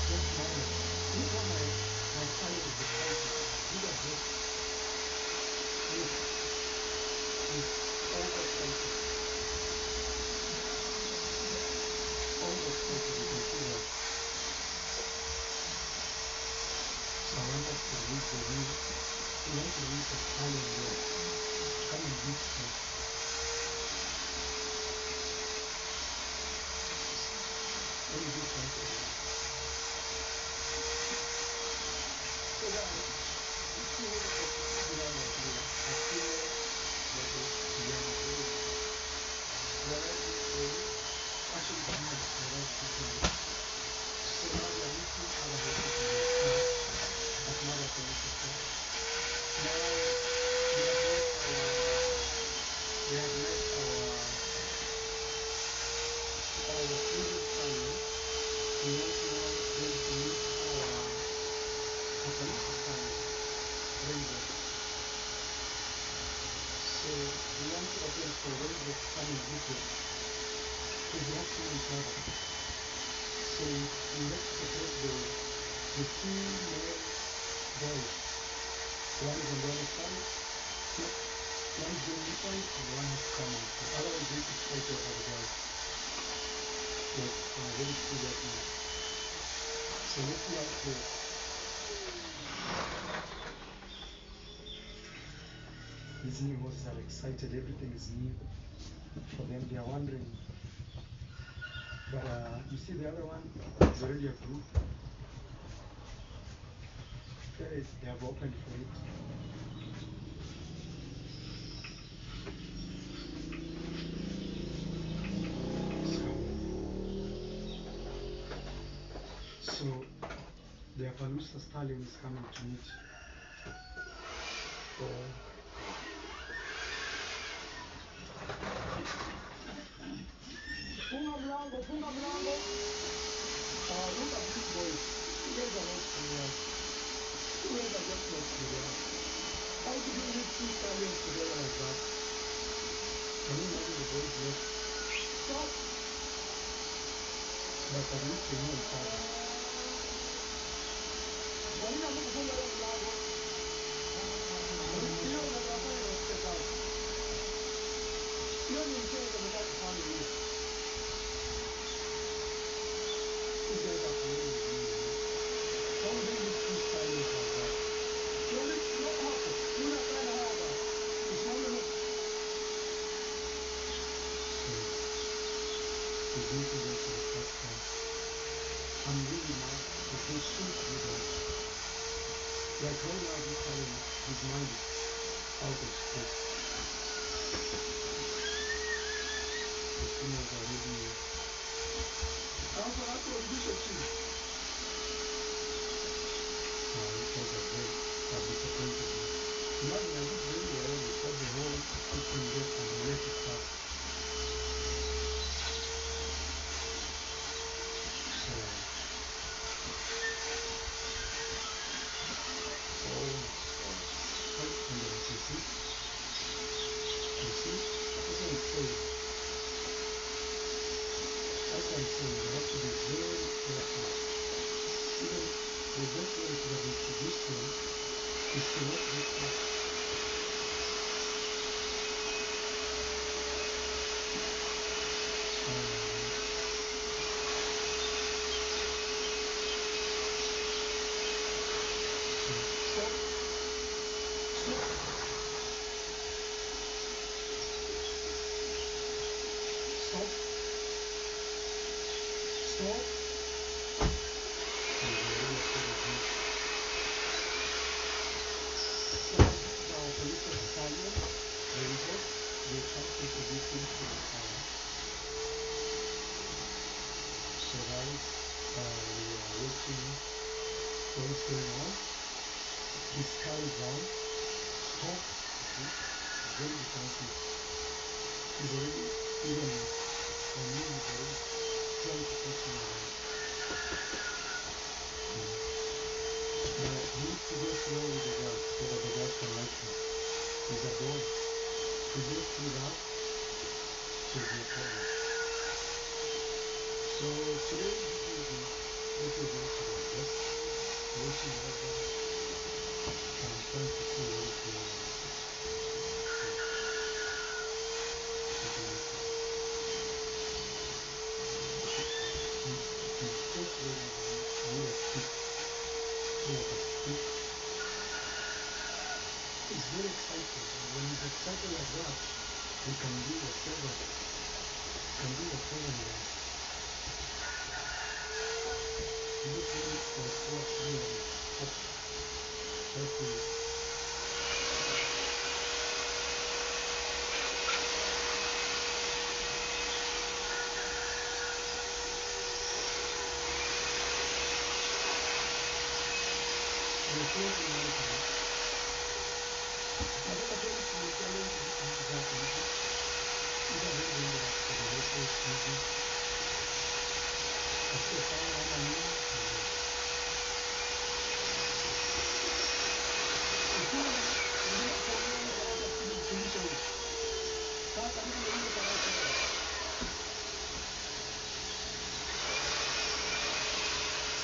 just minor. Look how my file is excited. Look at this. Look. It's overexcited. Overexcited, you can see that. So I want us to read the real. We want to read the Italian word. Come and read this. Let me do something. So now, if you want to consider my idea, I feel that the young girl, wherever you go, actually come and wherever you go. So now we are meeting other horses in the car, at Mother Teresa. Now, we have met our previous family. We want to now going to meet our Catholic family, Rangers. So we want to again for Rangers to come and visit, because we have seen each other. So we let's suppose the two male boys, one is on the other side, no, one is going this side and one has come out. Otherwise they could fight over the guys. But I really see that now. So let's see how it goes. These new horses are excited, everything is new for them, they are wondering. But you see the other one is already a group. They have opened for it. So the Appaloosa stallion is coming to meet. Funga mlango, funga mlango. Look at these boys. You guys are not serious. You guys are just not serious. How could you leave two stallions together like that? Can you imagine the boys left? Stop! But at least they know each other. Kwa nini hamkufunga hiyo mlango? Hiyo unataka step out. Hiyo ni mchezo mtaki kufanya hivi. These guys are playing with me. How do you two stallions like that? Surely not hapo. Kuna kana hapa. Usimame huko. He's meeting them for the first time. I'm really mad because they should do that. Like right now, this stallion, his mind is out of space. The females are really. Also, that's what Bishop too. These guys are great. I've disappointed me. Imagine I did very well. We got the whole 15 days and we let it pass. is a dog. If you see that, there's no problem. So today this is what we're going to do. Just washing over and trying to see what we can first we need a stick. Like a stick. It's very exciting. When it's excited like that, you can do whatever. You can do whatever you want. You just want like what really hot. Try to and the first thing I do, I think the challenge is that it's a very dangerous for the horses, easy. I still find out my name.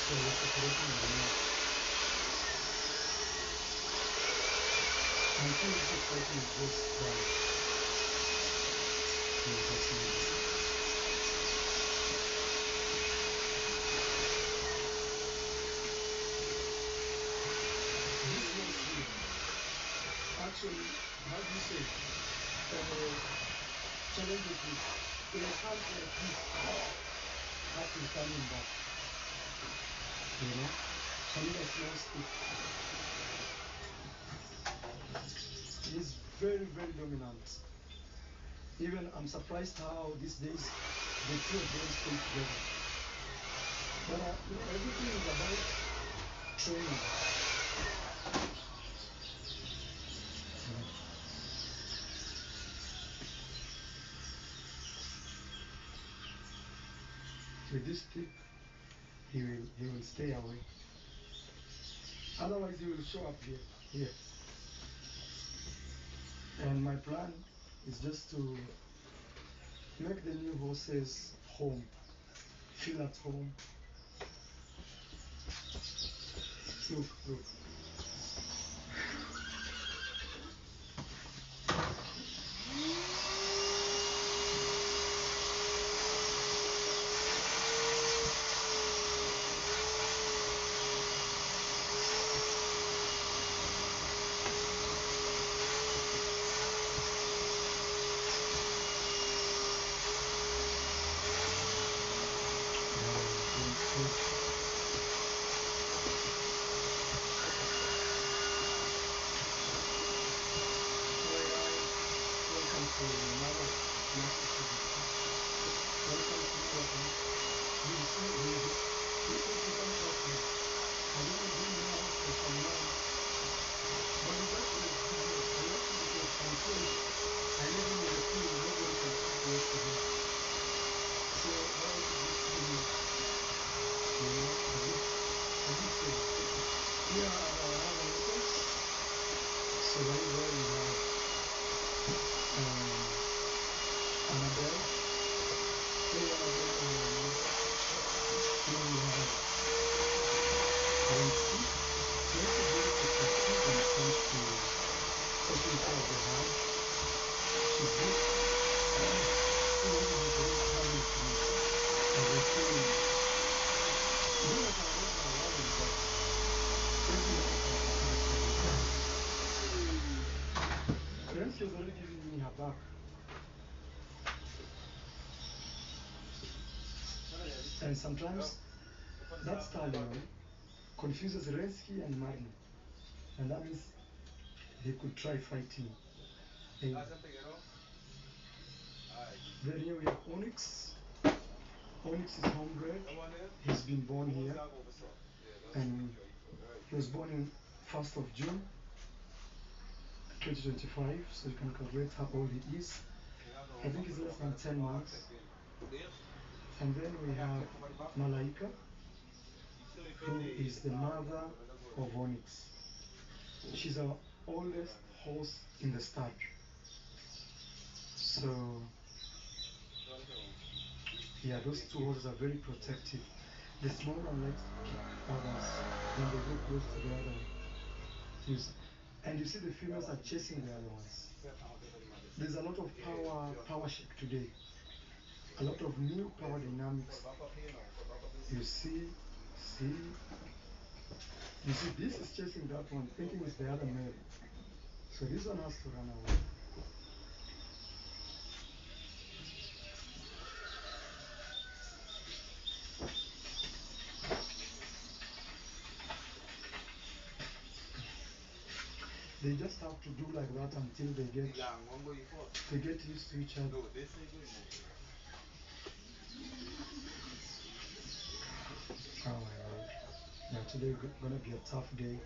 So it's a correction I think it's exciting just that's nice. This was actually, how do you say, challenges me. In a camp like this, that is coming back. You know? So I need a small stick. He's very, very dominant. Even I'm surprised how these days the two of them stay together. But everything is about training. With this stick, he will stay away. Otherwise, he will show up here. And my plan is just to make the new horses home, feel at home. Look. She was already giving me her back. And sometimes that stallion confuses Rensky and Marley. And that means they could try fighting. And then here we have Onyx. Onyx is homebred. He's been born here. And he was born in 1st of June 2025, so you can calculate how old he is. I think he's less than 10 months. And then we have Malaika, who is the mother of Onyx. She's our oldest horse in the stud. So yeah, those two horses are very protective. The small one likes to kick others when they go close to the other one. And you see the females are chasing the other ones. There's a lot of power shake today. A lot of new power dynamics. You see, this is chasing that one, thinking it's the other male. So this one has to run away. They just have to do like that until they get used to each other. Oh my God. Yeah, today gonna be a tough day.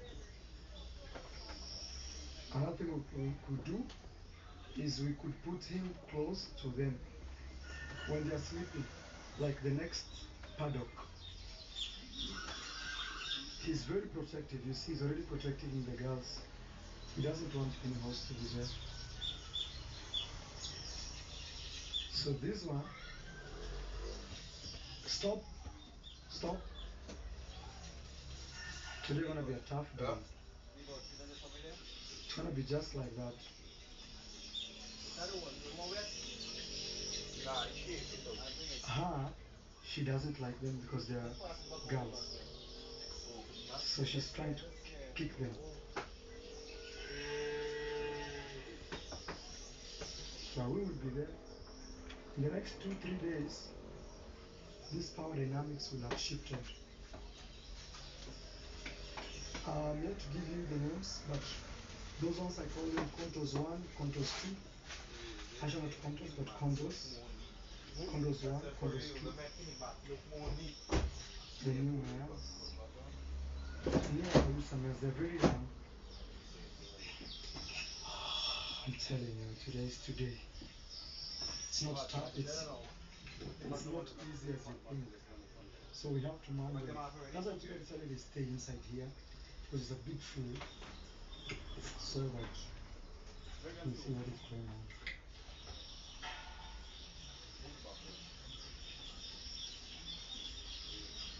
Another thing we could do is we could put him close to them when they're sleeping, like the next paddock. He's very protective. You see, he's already protecting the girls. He doesn't want any horse to be there. So this one, stop. Today gonna be a tough day. It's gonna be just like that. She doesn't like them because they are girls. So she's trying to kick them. But we will be there. In the next 2-3 days, these power dynamics will have shifted. I'm yet to give you the names, but those ones I call them Contours 1, Contours 2. Actually not Contours, but Contours. Contours 1, Contours 2. The new males. They're very young. I'm telling you, today is today. It's not tough. It's not easy as you think. So we have to mind them. That's why I tell you they stay inside here, because it's a big field, so that you see what is going on.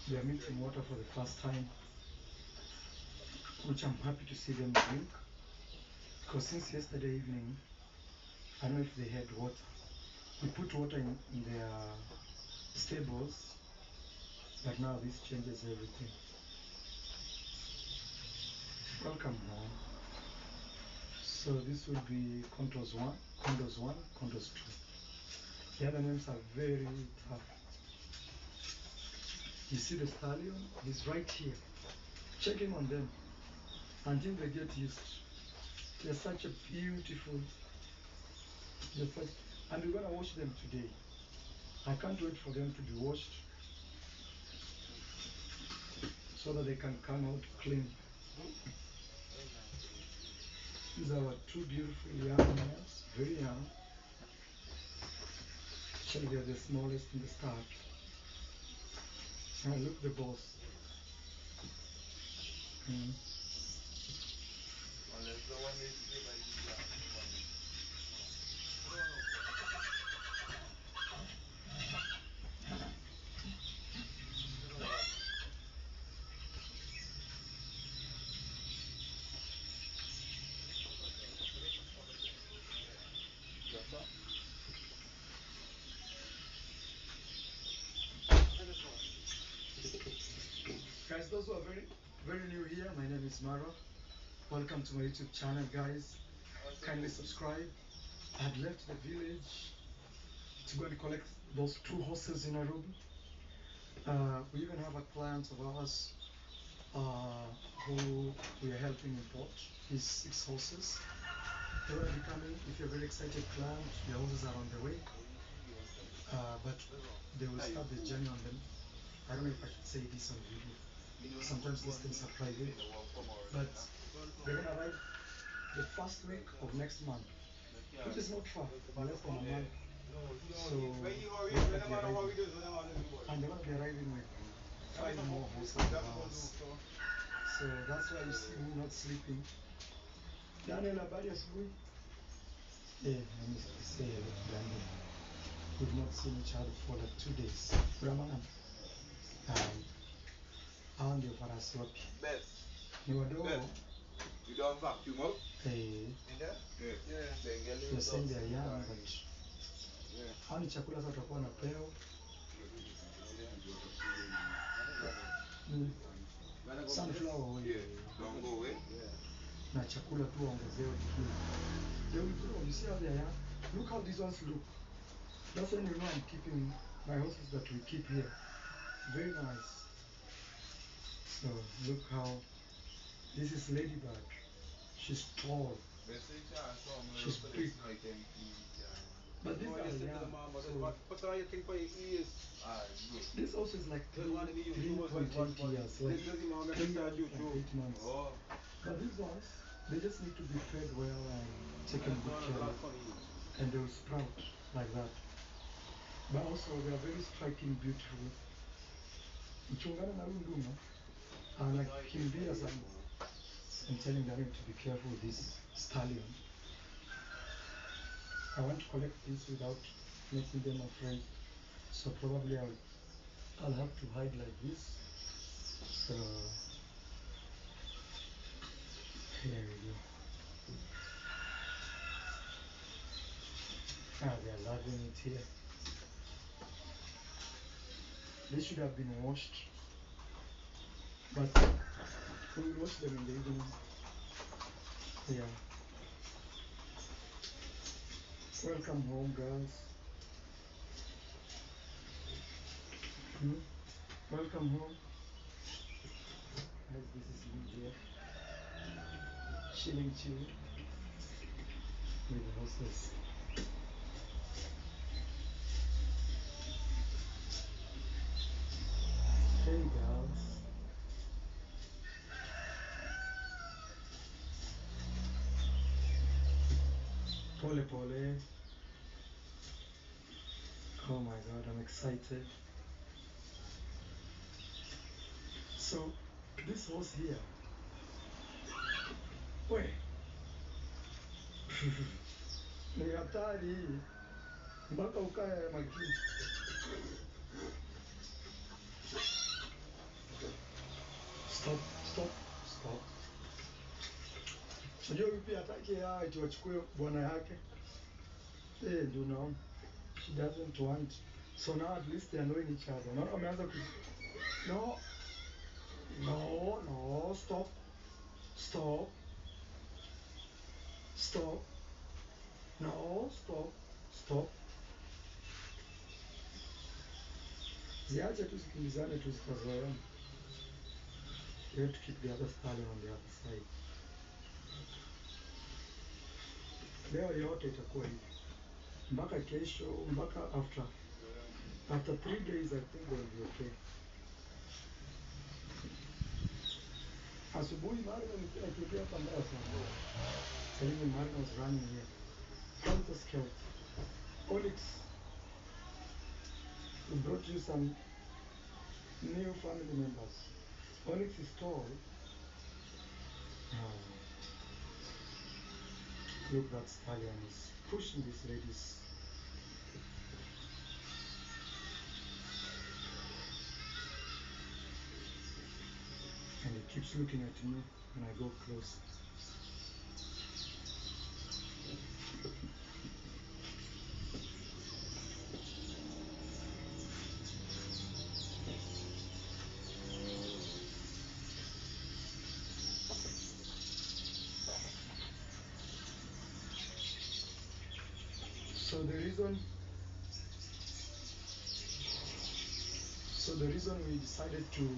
They are meeting water for the first time, which I'm happy to see them drink, because since yesterday evening, I don't know if they had water. We put water in their stables, but now this changes everything. Welcome home. So this will be Contours 1, Contours 1, Contours 2. The other names are very tough. You see the stallion? He's right here. Checking on them until they get used. They're such a beautiful. And we're gonna wash them today. I can't wait for them to be washed so that they can come out clean. These are our two beautiful young males, very young. Actually, they're the smallest in the start. And look, the boss. Guys, those who are very new here, my name is Maro. Welcome to my YouTube channel, guys. Kindly subscribe. I had left the village to go and collect those 2 horses in Nairobi. We even have a client of ours who we are helping import his 6 horses. They will be coming. If you're a very excited client, your horses are on the way. But they will start the journey on them. I don't know if I should say this on video. Sometimes these things are private. But they're going to arrive the first week of next month, which is not far, less than a month. So and they're going to be arriving with 5 more horses of ours. So that's why you see me not sleeping. Daniel, habari asubuhi. Let me say hello to Daniel. We've not seen each other for like 2 days. Brahman. Hao ndio farasi wapi? Ni wadogo. You don't vacuum out? In there? Yeah. You're saying they're young, but hao ni chakula sasa tutakuwa na peo. Sunflower oil. Yeah. Don't go away. Na chakula tu waongezewe kilo. They will grow. You see how they are young? Look how these ones look. That's when you know I'm keeping my horses that we keep here. Very nice. So look how this is Ladybug. She's tall. She's big. But these are young. So this also is like 3.8 years, like 3 years and 8 months. But these ones, they just need to be fed well and taken good care of, and they will sprout like that. But also they are very striking, beautiful. Mchungana na huyu nduma anakimbia sana. I'm telling Daniel to be careful with this stallion. I want to collect this without making them afraid. So probably I'll have to hide like this. So here we go. They're loving it here. They should have been washed, but we'll wash them in the evening. Yeah. Welcome home, girls. Welcome home. As this is Lydia. Chilling with the horses. Hey, girls. Pole pole. Oh my God, I'm excited. So, this horse here. Wait. Ni hatari. Mpaka ukae makini. Stop. Unajua vipi hataki eti wachukue bwana yake? Ndio unaona. She doesn't want. So now at least they are knowing each other. Unaona wameanza ku. No, stop. No, stop. Ziache tu zikimbizane tu zitazoeana. You have to keep the other stallion on the other side. Leo yote itakuwa hivi. Mpaka kesho, mpaka after 3 days I think they'll be okay. Asubuhi Marino akiingia hapa mbaya sana. Telling me Marino was running here. Helter. Onyx, we brought you some new family members. Onyx is tall. Look, that stallion is pushing these ladies. And it keeps looking at me when I go close. So the reason we decided to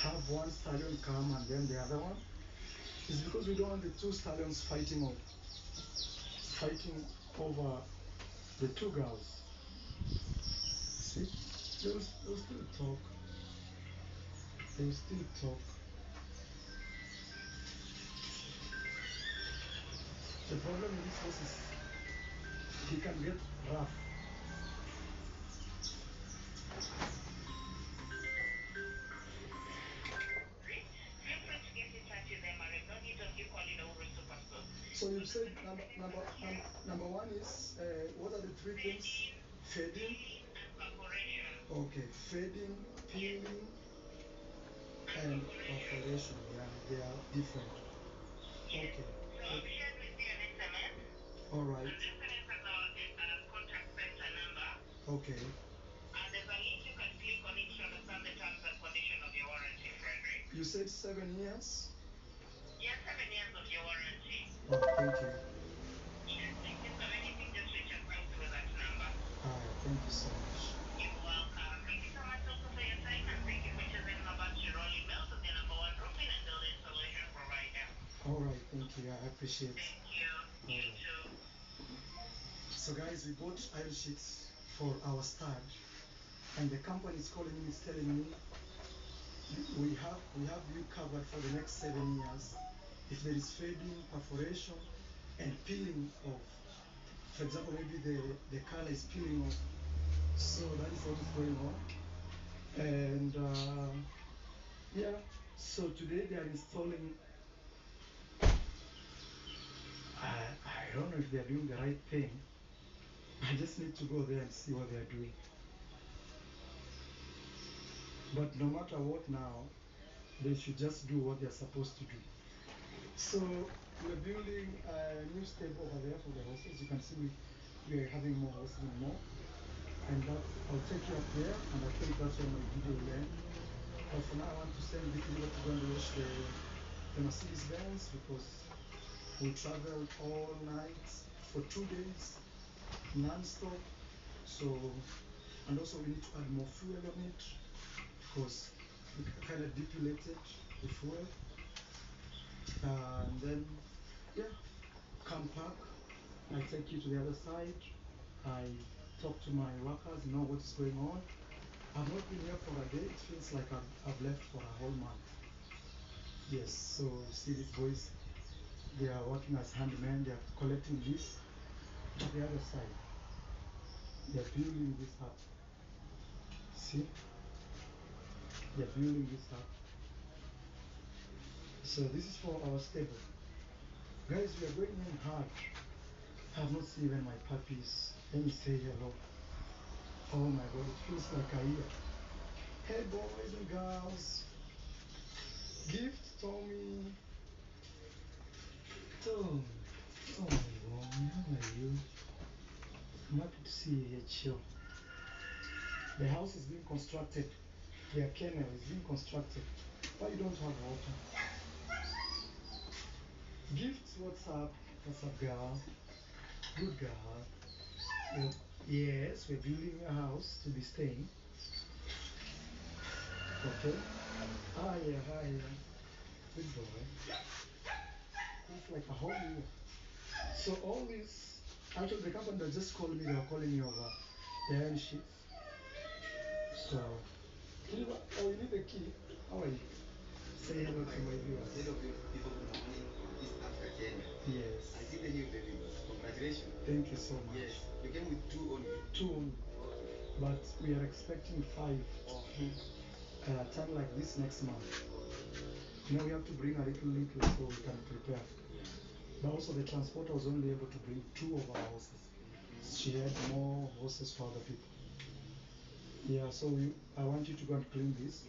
have one stallion come and then the other one is because we don't want the two stallions fighting over the two girls. See, they'll still talk. The problem with this horse is he can get rough. So you said number one is what are the three things? Fading. Okay, fading, peeling, and perforation. Yeah, they are different. Okay. So I've shared with you an SMS. All right. An SMS about contact center number. Okay. And there's a link you can click on it to understand the terms and condition of your warranty, Frederick. You said 7 years? Yes, 7 years of your warranty. Oh, thank you. Yes, thank you. So anything, just reach us out through that number. Thank you so much. You're welcome. Thank you so much also for your time, and thank you for choosing Habat Shiroli Mills as the number one roofing and building solution provider. All right, thank you. I appreciate it. Thank you. You too. So guys, we bought iron sheets for our stud, and the company is calling me, is telling me we have you covered for the next 7 years. If there is fading, perforation, and peeling off, for example, maybe the color is peeling off. So that is what is going on. And yeah, so today they are installing. I don't know if they are doing the right thing. I just need to go there and see what they are doing. But no matter what now, they should just do what they are supposed to do. So we're building a new stable over there for the horses. You can see we are having more horses and more. And that, I'll take you up there, and I think that's where my video will end. But for now, I want to send Vicky to go and watch the Mercedes Benz, because we traveled all night for 2 days, non-stop. So, and also we need to add more fuel on it, because we kind of depleted the fuel. And then, yeah, come back. I take you to the other side. I talk to my workers, know what is going on. I've not been here for a day. It feels like I've left for a whole month. Yes, so you see these boys, they are working as handymen. They are collecting this to the other side. They are building this up. See? They are building this up. So this is for our stable. Guys, we are going in hard. I have not seen even my puppies. Let me say hello. Oh my God, it feels like a year. Hey boys and girls. Gift, Tommy. Tom. Oh my God, how are you? I'm happy to see you here, chill. The house is being constructed. Their kennel is being constructed. But you don't have water. Gifts, what's up? What's up, girl? Good girl. Yes, we're building a house to be staying. Okay. Hiya. Good boy. It's like a whole year. So all this, actually the company that just called me, they were calling me over the iron sheets. So, you need the key. How are you? Say hello to my viewers. Hello people, good morning from East Africa, Kenya. Yes. I see the new delivered. Congratulations. Thank you so much. Yes. You came with 2 only. 2 only. Okay. But we are expecting 5. Time like this next month. You know, we have to bring a little so we can prepare. Yeah. But also the transporter was only able to bring 2 of our horses. She had more horses for other people. Yeah, so I want you to go and clean this.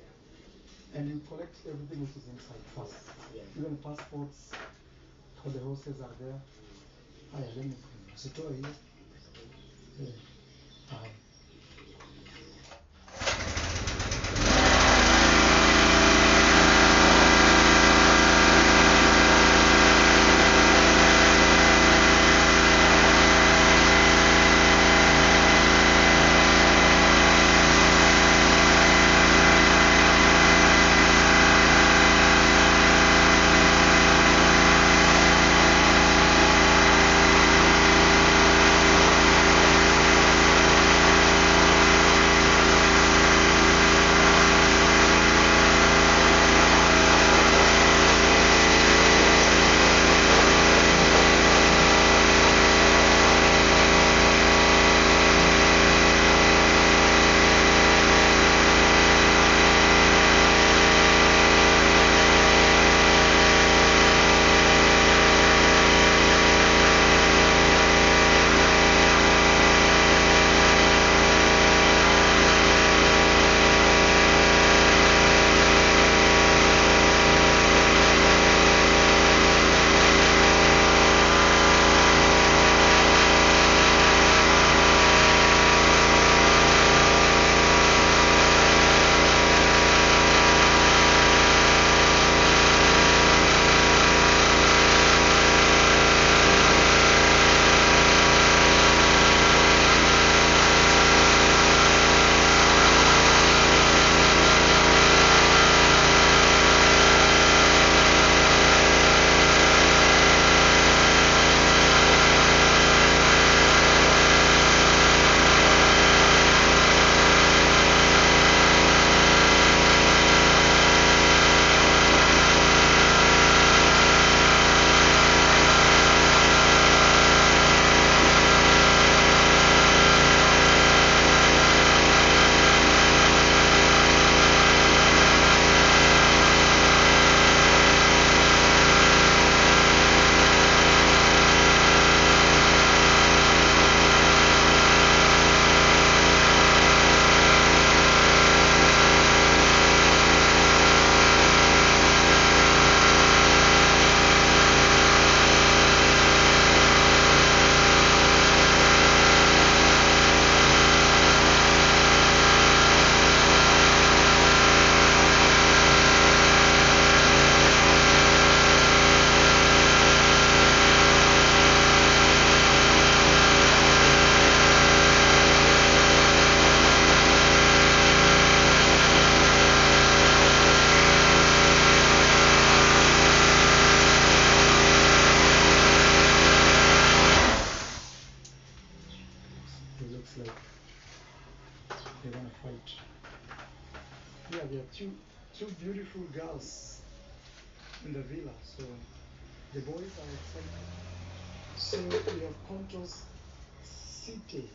And you collect everything which is inside first. Yeah. Even passports for the horses are there. Let me sit over here. Yeah. they're gonna fight. Yeah, there are two beautiful girls in the villa, so the boys are excited. So we have Contos City.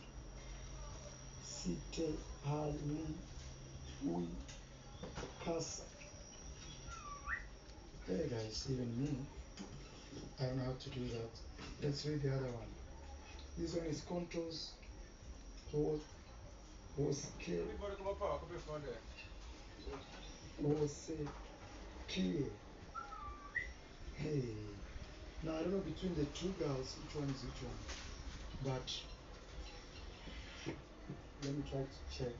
City Ali Ui Casa. Hey guys, even me, I don't know how to do that. Let's read the other one. This one is Contos was clear. Hey. Now I don't know between the two girls which one is which one. But let me try to check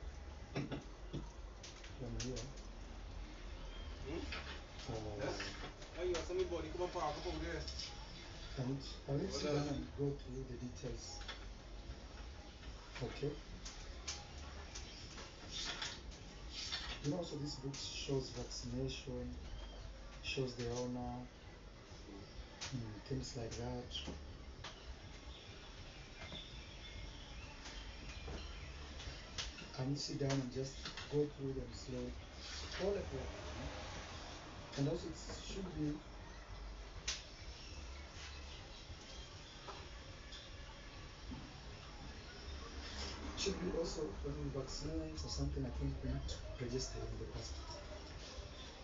from here. I need to sit down and go through the details. Okay. You know, also this book shows vaccination, shows the owner, things like that. I need to sit down and just go through them slowly. And also it should be also when we vaccinate or something, I think we need to register in the passport.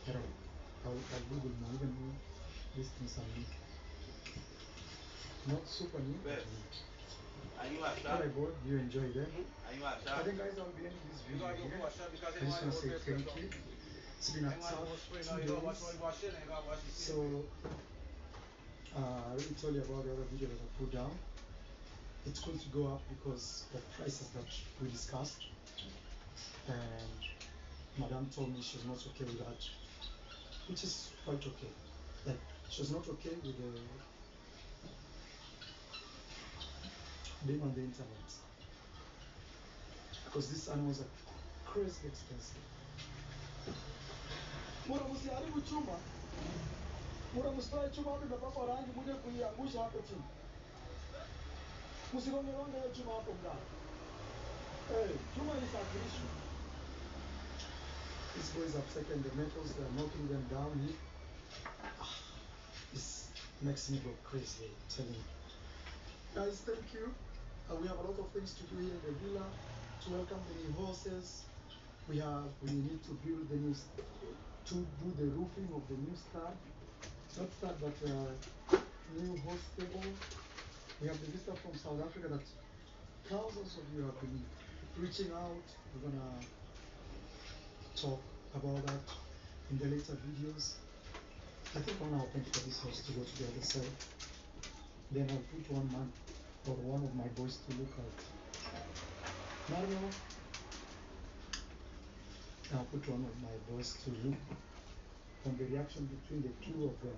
I don't know. I'll Google more, even though these things are new. Not super new, but new. Alright, boy, you enjoy them. I think guys, I'll be ending this video here. I just want to say thank you. It's been a tough 2 days. So I already told you about the other video that I put down. It's going to go up because of prices that we discussed, and Madame told me she was not okay with that, which is quite okay. Like, she was not okay with the being on the internet because these animals are crazy expensive. Mura msiharibu chuma, mura msitoe chuma hapo imepakwa rangi muje kuiangusha hapo chini. Msigonge hiyo chuma hapo ndani. Chuma isafirishwe. These boys have taken the metals, they are knocking them down here. This makes me go crazy, I'm telling you. Guys, thank you. We have a lot of things to do here in the villa to welcome the new horses. We need to build the new, to do the roofing of the new stud. Not stud, but new horse stable. We have the visitor from South Africa that thousands of you have been reaching out. We're gonna talk about that in the later videos. I think I'm gonna open for this horse to go to the other side. Then I'll put one man or one of my boys to look at Mario. I'll put one of my boys to look on the reaction between the two of them.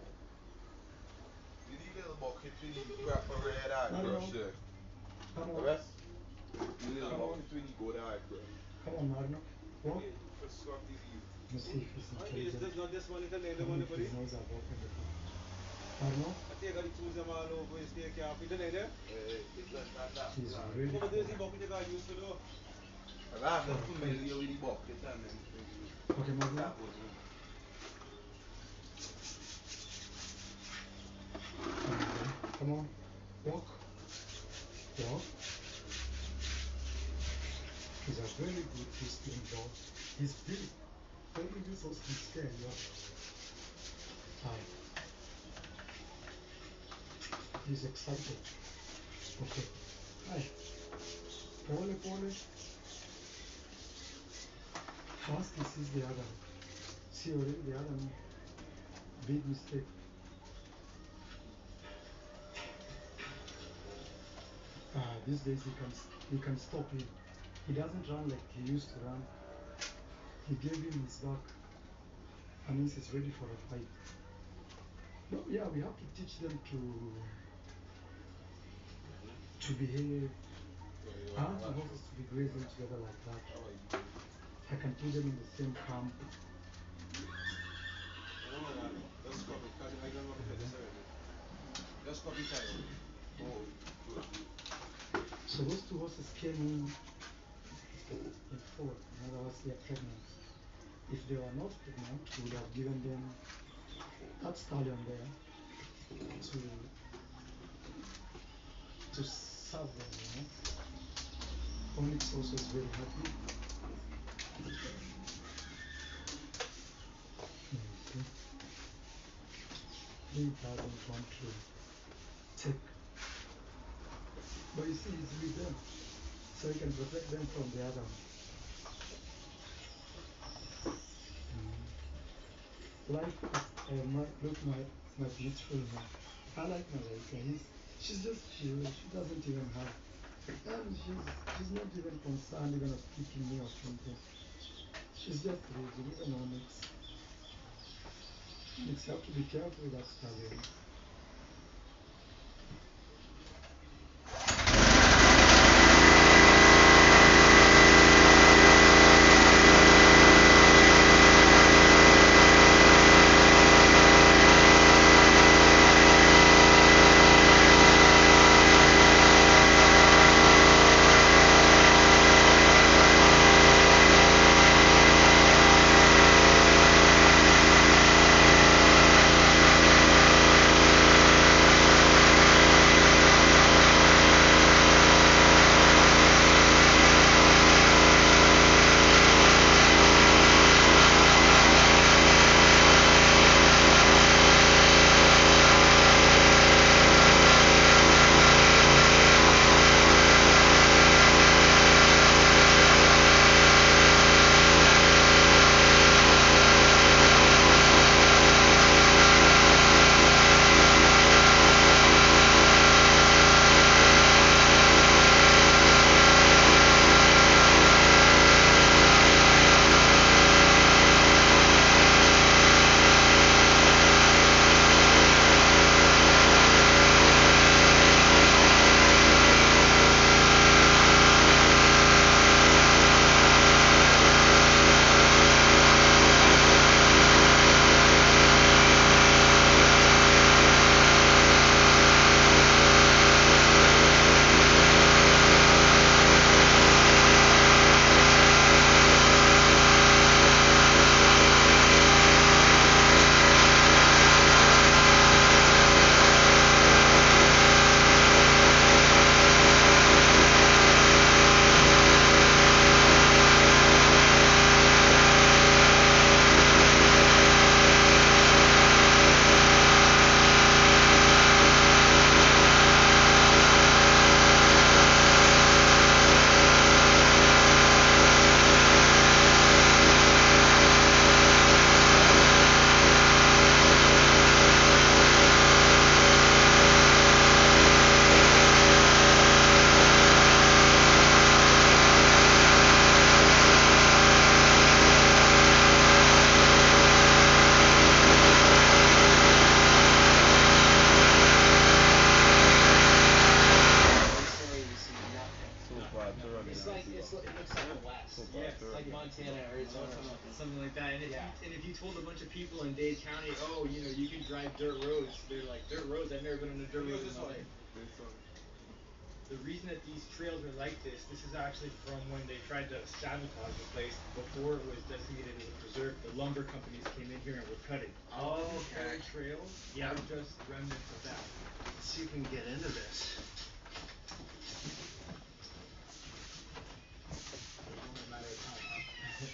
You need a little more between you grab a red eye brush there. Come on. The rest? You need a little more between you go the eye brush. Come on, Marno. What? Let's see if he's intelligent. I don't know if he knows about the book. Marno? He's really cool. Okay, Marno. Come on. Walk. Walk. He's a very good Christian dog. He's big. Only this horse can scare you up. He's excited. Okay. Hi. Pole, pole. Once he sees the other, see already the other big mistake. These days he can stop him. He doesn't run like he used to run. He gave him his back. That means he's ready for a fight. No, yeah, we have to teach them to behave. I want the horses to be grazing together like that. I can put them in the same camp. So those two horses came in 4. us they're pregnant. If they were not pregnant, we would have given them that stallion there to serve them, you know. Onyx also is very happy. Okay. He doesn't want to take, but you see he's with them, so he can protect them from the other one. Like my beautiful man. I like Malaika. She's just chill. She doesn't even have, and she's not even concerned even of kicking me or something. She's just lazy. Even Onyx. Onyx, you have to be careful with that stallion. People in Dade County, oh, you know, you can drive dirt roads. They're like, dirt roads? I've never been on a dirt road in my life. The reason that these trails are like this is actually from when they tried to sabotage the place before it was designated as a preserve. The lumber companies came in here and were cutting. Oh, okay. these Trails are just remnants of that. Let's see if we can get into this. Only a matter of time, huh?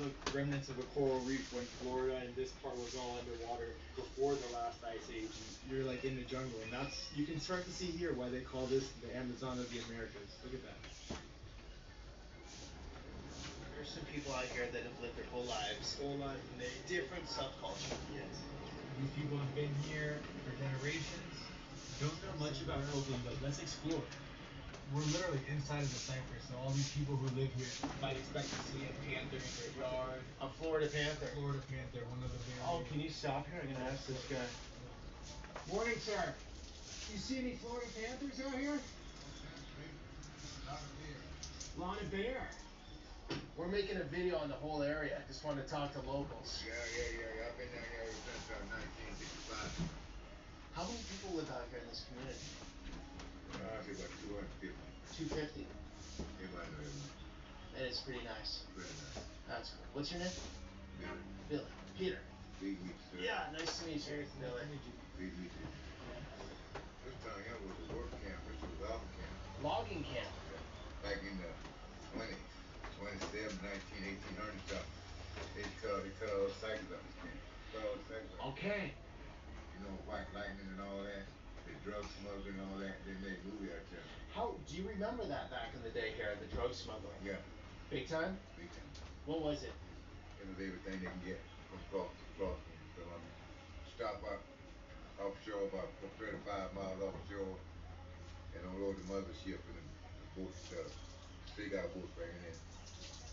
Look, remnants of a coral reef when Florida and this part was all underwater before the last ice age. You're like in the jungle, and that's, you can start to see here why they call this the Amazon of the Americas. Look at that. There's some people out here that have lived their whole lives. And they different subculture. Yes. These people have been here for generations. Don't know much about Copeland, but let's explore. We're literally inside of the cypress, so all these people who live here might expect to see a panther in their yard. A Florida panther. Florida panther, one of the very. Oh, can you stop here? I'm gonna ask this guy. Morning, sir. You see any Florida panthers out here? Lot of bear. We're making a video on the whole area. I just want to talk to locals. Yeah. I've been down here since 1965. How many people live out here in this community? I think about 200 people. 250. Anybody know that? And is is pretty nice. Pretty nice. That's cool. What's your name? Billy. Billy. Peter. Big meat, sir. Yeah, nice to meet you, Billy. Big meat. This town here was a work camp. This was a logging camp. Logging camp? Yeah. Back in the 20s, 27, 19, 1800 stuff. They cut all the cycles up this camp. Cut all the cycles up. Okay. You know, White Lightning and all that. The drug smuggling and all that. They made a movie out there. How do you remember that back in the day here, the drug smuggling? Yeah. Big time? Big time. What was it? It was everything they can get from cross to cross. From stop up offshore about 35 miles offshore and unload the mothership and the boats, big out boats bringing in.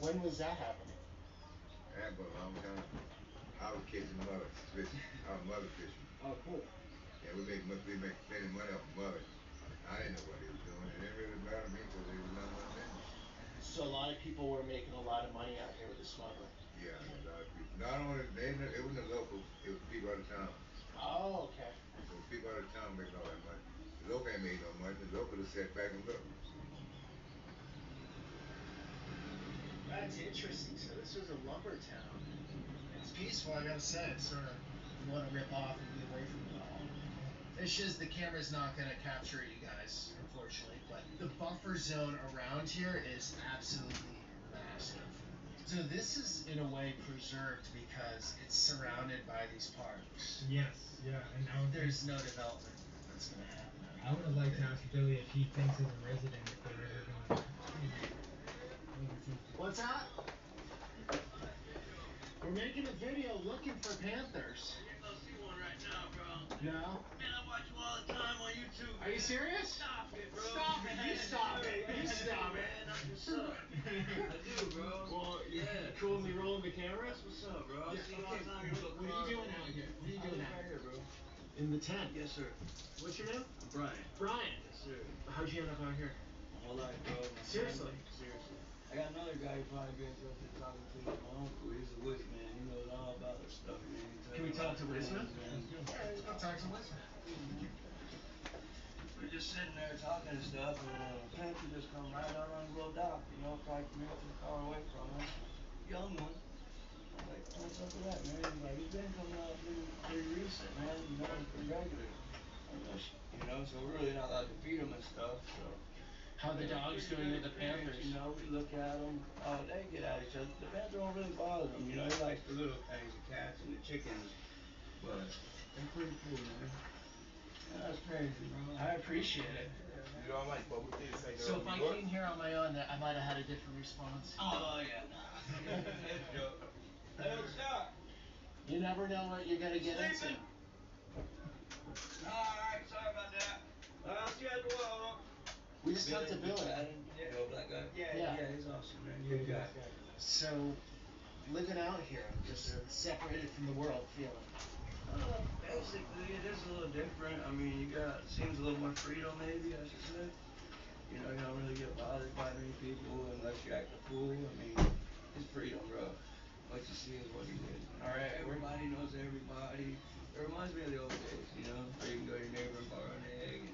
When was that happening? That was a long time. I was catching mother fishing. I was mother fishing. Oh, cool. Yeah, we make plenty of money off of mother. I didn't know what they were doing. It didn't really matter to me because they were not my business. So a lot of people were making a lot of money out here with the smuggling. Yeah, a lot of people. Not only it wasn't the locals, it was people out of town. Oh, okay. So people out of town making all that money. The local ain't made no money. The local just sat back and looked. That's interesting. So this was a lumber town. It's peaceful, I gotta say. It's sort of, you want to rip off and be away from it all. It's just the camera's not gonna capture you guys, unfortunately. But the buffer zone around here is absolutely massive. So this is in a way preserved because it's surrounded by these parks. Yes, yeah, and There's no development that's gonna happen. I would have liked to ask Billy if he thinks as a resident if they're ever gonna. What's that? We're making a video looking for panthers. You're gonna see one right now, bro. No? Man, I watch you all the time on YouTube. Are you serious? Stop it, bro. Stop it. You stop it. You stop it. Man, I'm just up. I do, bro. Well, yeah. Cool me rolling the cameras? What's up, bro? Yeah, I see you all the time. okay. What are you doing out here? What are you doing out right here, bro? In the tent? Yes, sir. What's your name? Brian. Brian. Yes, sir. How'd you end up out here? My whole life, bro. My Seriously? family. Seriously. I got another guy who probably been interested in talking to. My uncle. He's a woods man. He knows all about this stuff, man. Can we talk to Wisman? Yeah, I'll talk to Wisman. We're just sitting there talking and stuff, and a panther just come right out on the little dock, you know, probably coming up to the car away from us. Young one. I'm like, what's up with that, man? He's like, he's been coming out pretty recent, man. You know, it's pretty regular. You know, so we're really not allowed to feed them and stuff, so. How the dogs doing with the panthers? You know, we look at them. Oh, they get at each other. The panther don't really bother them. You know, he likes the little things, the cats and the chickens. But they're pretty cool, man. Yeah, that's crazy, bro. I appreciate it. You don't like what we did say. So if I came here on my own, I might have had a different response. Oh, yeah. Hey, what's up? You never know what you're gonna get into. Alright, sorry about that. I'll see you at the wall. We just talked to Billy. Yeah, black guy. Yeah. Yeah, he's awesome, man. Good guy. So, living out here, just separated from the world feeling. Basically, it is a little different. I mean, seems a little more freedom, maybe, I should say. You know, you don't really get bothered by many people unless you act a fool. I mean, it's freedom, bro. What you see is what you get. Alright, everybody knows everybody. It reminds me of the old days, you know? Where you can go to your neighbor and borrow an egg.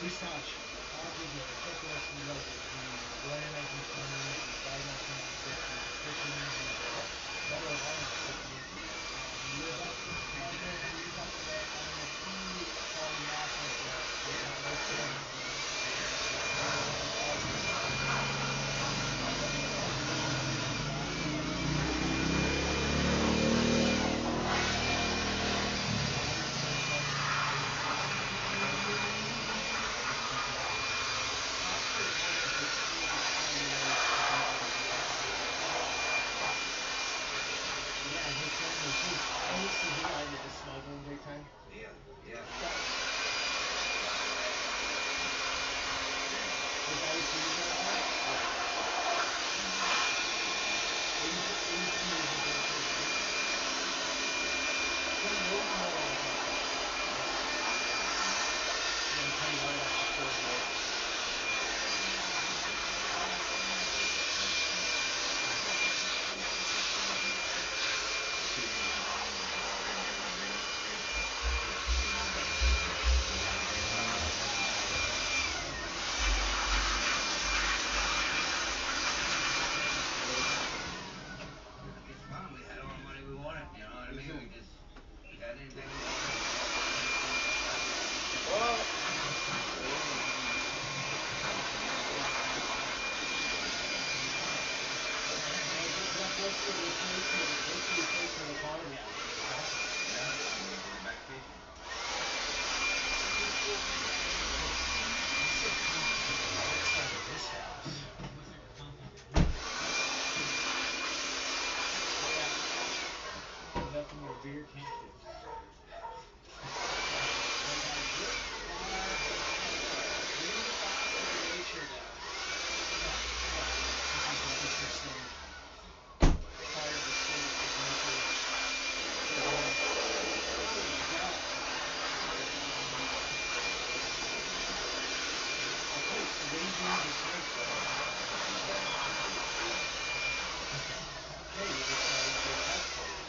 Pistache. Ours is a corporation resident. We were in 1920, we died in 1996, we were fishing in the Medal of Honor recipient. We live up in Chicago, we live up on a few fallen massive, Lake County, yeah, his family too. And he said he died with the smuggling big time. Yeah, yeah. Was that his season at all? 82 years ago. Some years more than that. I'm telling you right off the floor here. It's fun. We had all the money we wanted, you know what I mean? We just got anything we wanted. What's the replacement economy out here? Back fishing. This house. Nothing more beer can't do. Nature now. This is an interesting part of the state of nature. I'll tell you, it's the way you do this house, though. Okay, you decided to take that for me.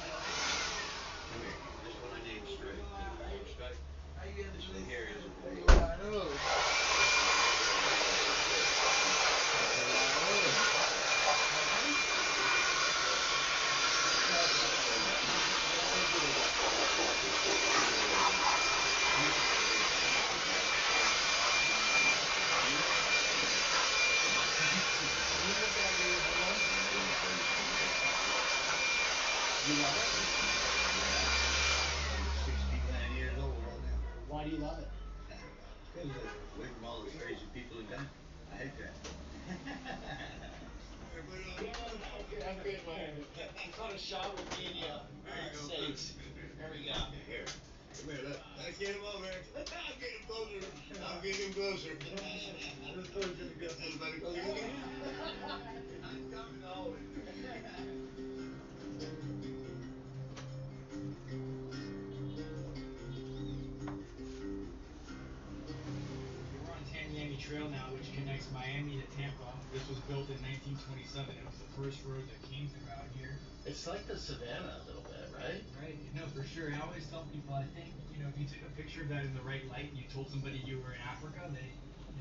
Come here. This one I named Strike. Named Strike. This one here is You love it? 69 years old right now. Why do you love it? Because away from all those crazy people in town. I hate that. I'm good, man. It's not a shot with me and you. Sakes. There we go. Here. Come here, look. Let's get him over here. I'll get him closer. I'll get him closer. Everybody closer. I'm coming over. We're on Tanyami Trail now, which connects Miami to Tampa. This was built in 1927. It was the first road that came through out here. It's like the savannah a little bit, right? Right. No, for sure. I always tell people, I think, if you took a picture of that in the right light and you told somebody you were in Africa, they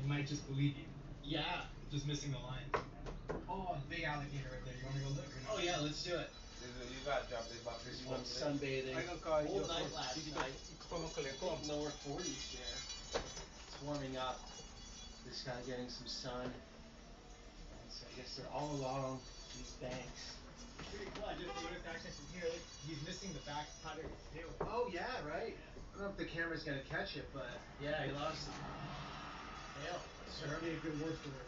might just believe you. Yeah. Just missing the line. Oh, a big alligator right there. You want to go look or no? Oh yeah, let's do it. You got job this back This one's sunbathing. Whole night last night. Lower 40s there. It's warming up. This guy getting some sun. And so I guess they're all along these banks. Pretty cool. I just noticed actually from here, he's missing the back part of his tail. Oh yeah, right. I don't know if the camera's gonna catch it, but yeah, he lost the tail. So that'd be a good word for it.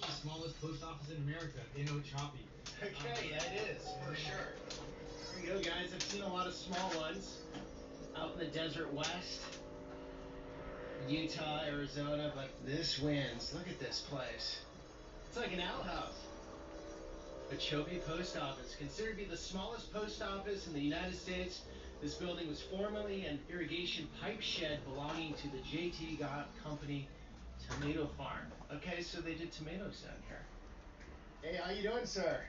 The smallest post office in America. They know choppy. Okay, yeah, it is, for sure. There we go, guys. I've seen a lot of small ones out in the desert west, Utah, Arizona, but this wins. Look at this place. It's like an outhouse. Okeechobee Post Office, considered to be the smallest post office in the United States. This building was formerly an irrigation pipe shed belonging to the J.T. Company tomato farm. Okay, so they did tomatoes down here. Hey, how you doing, sir?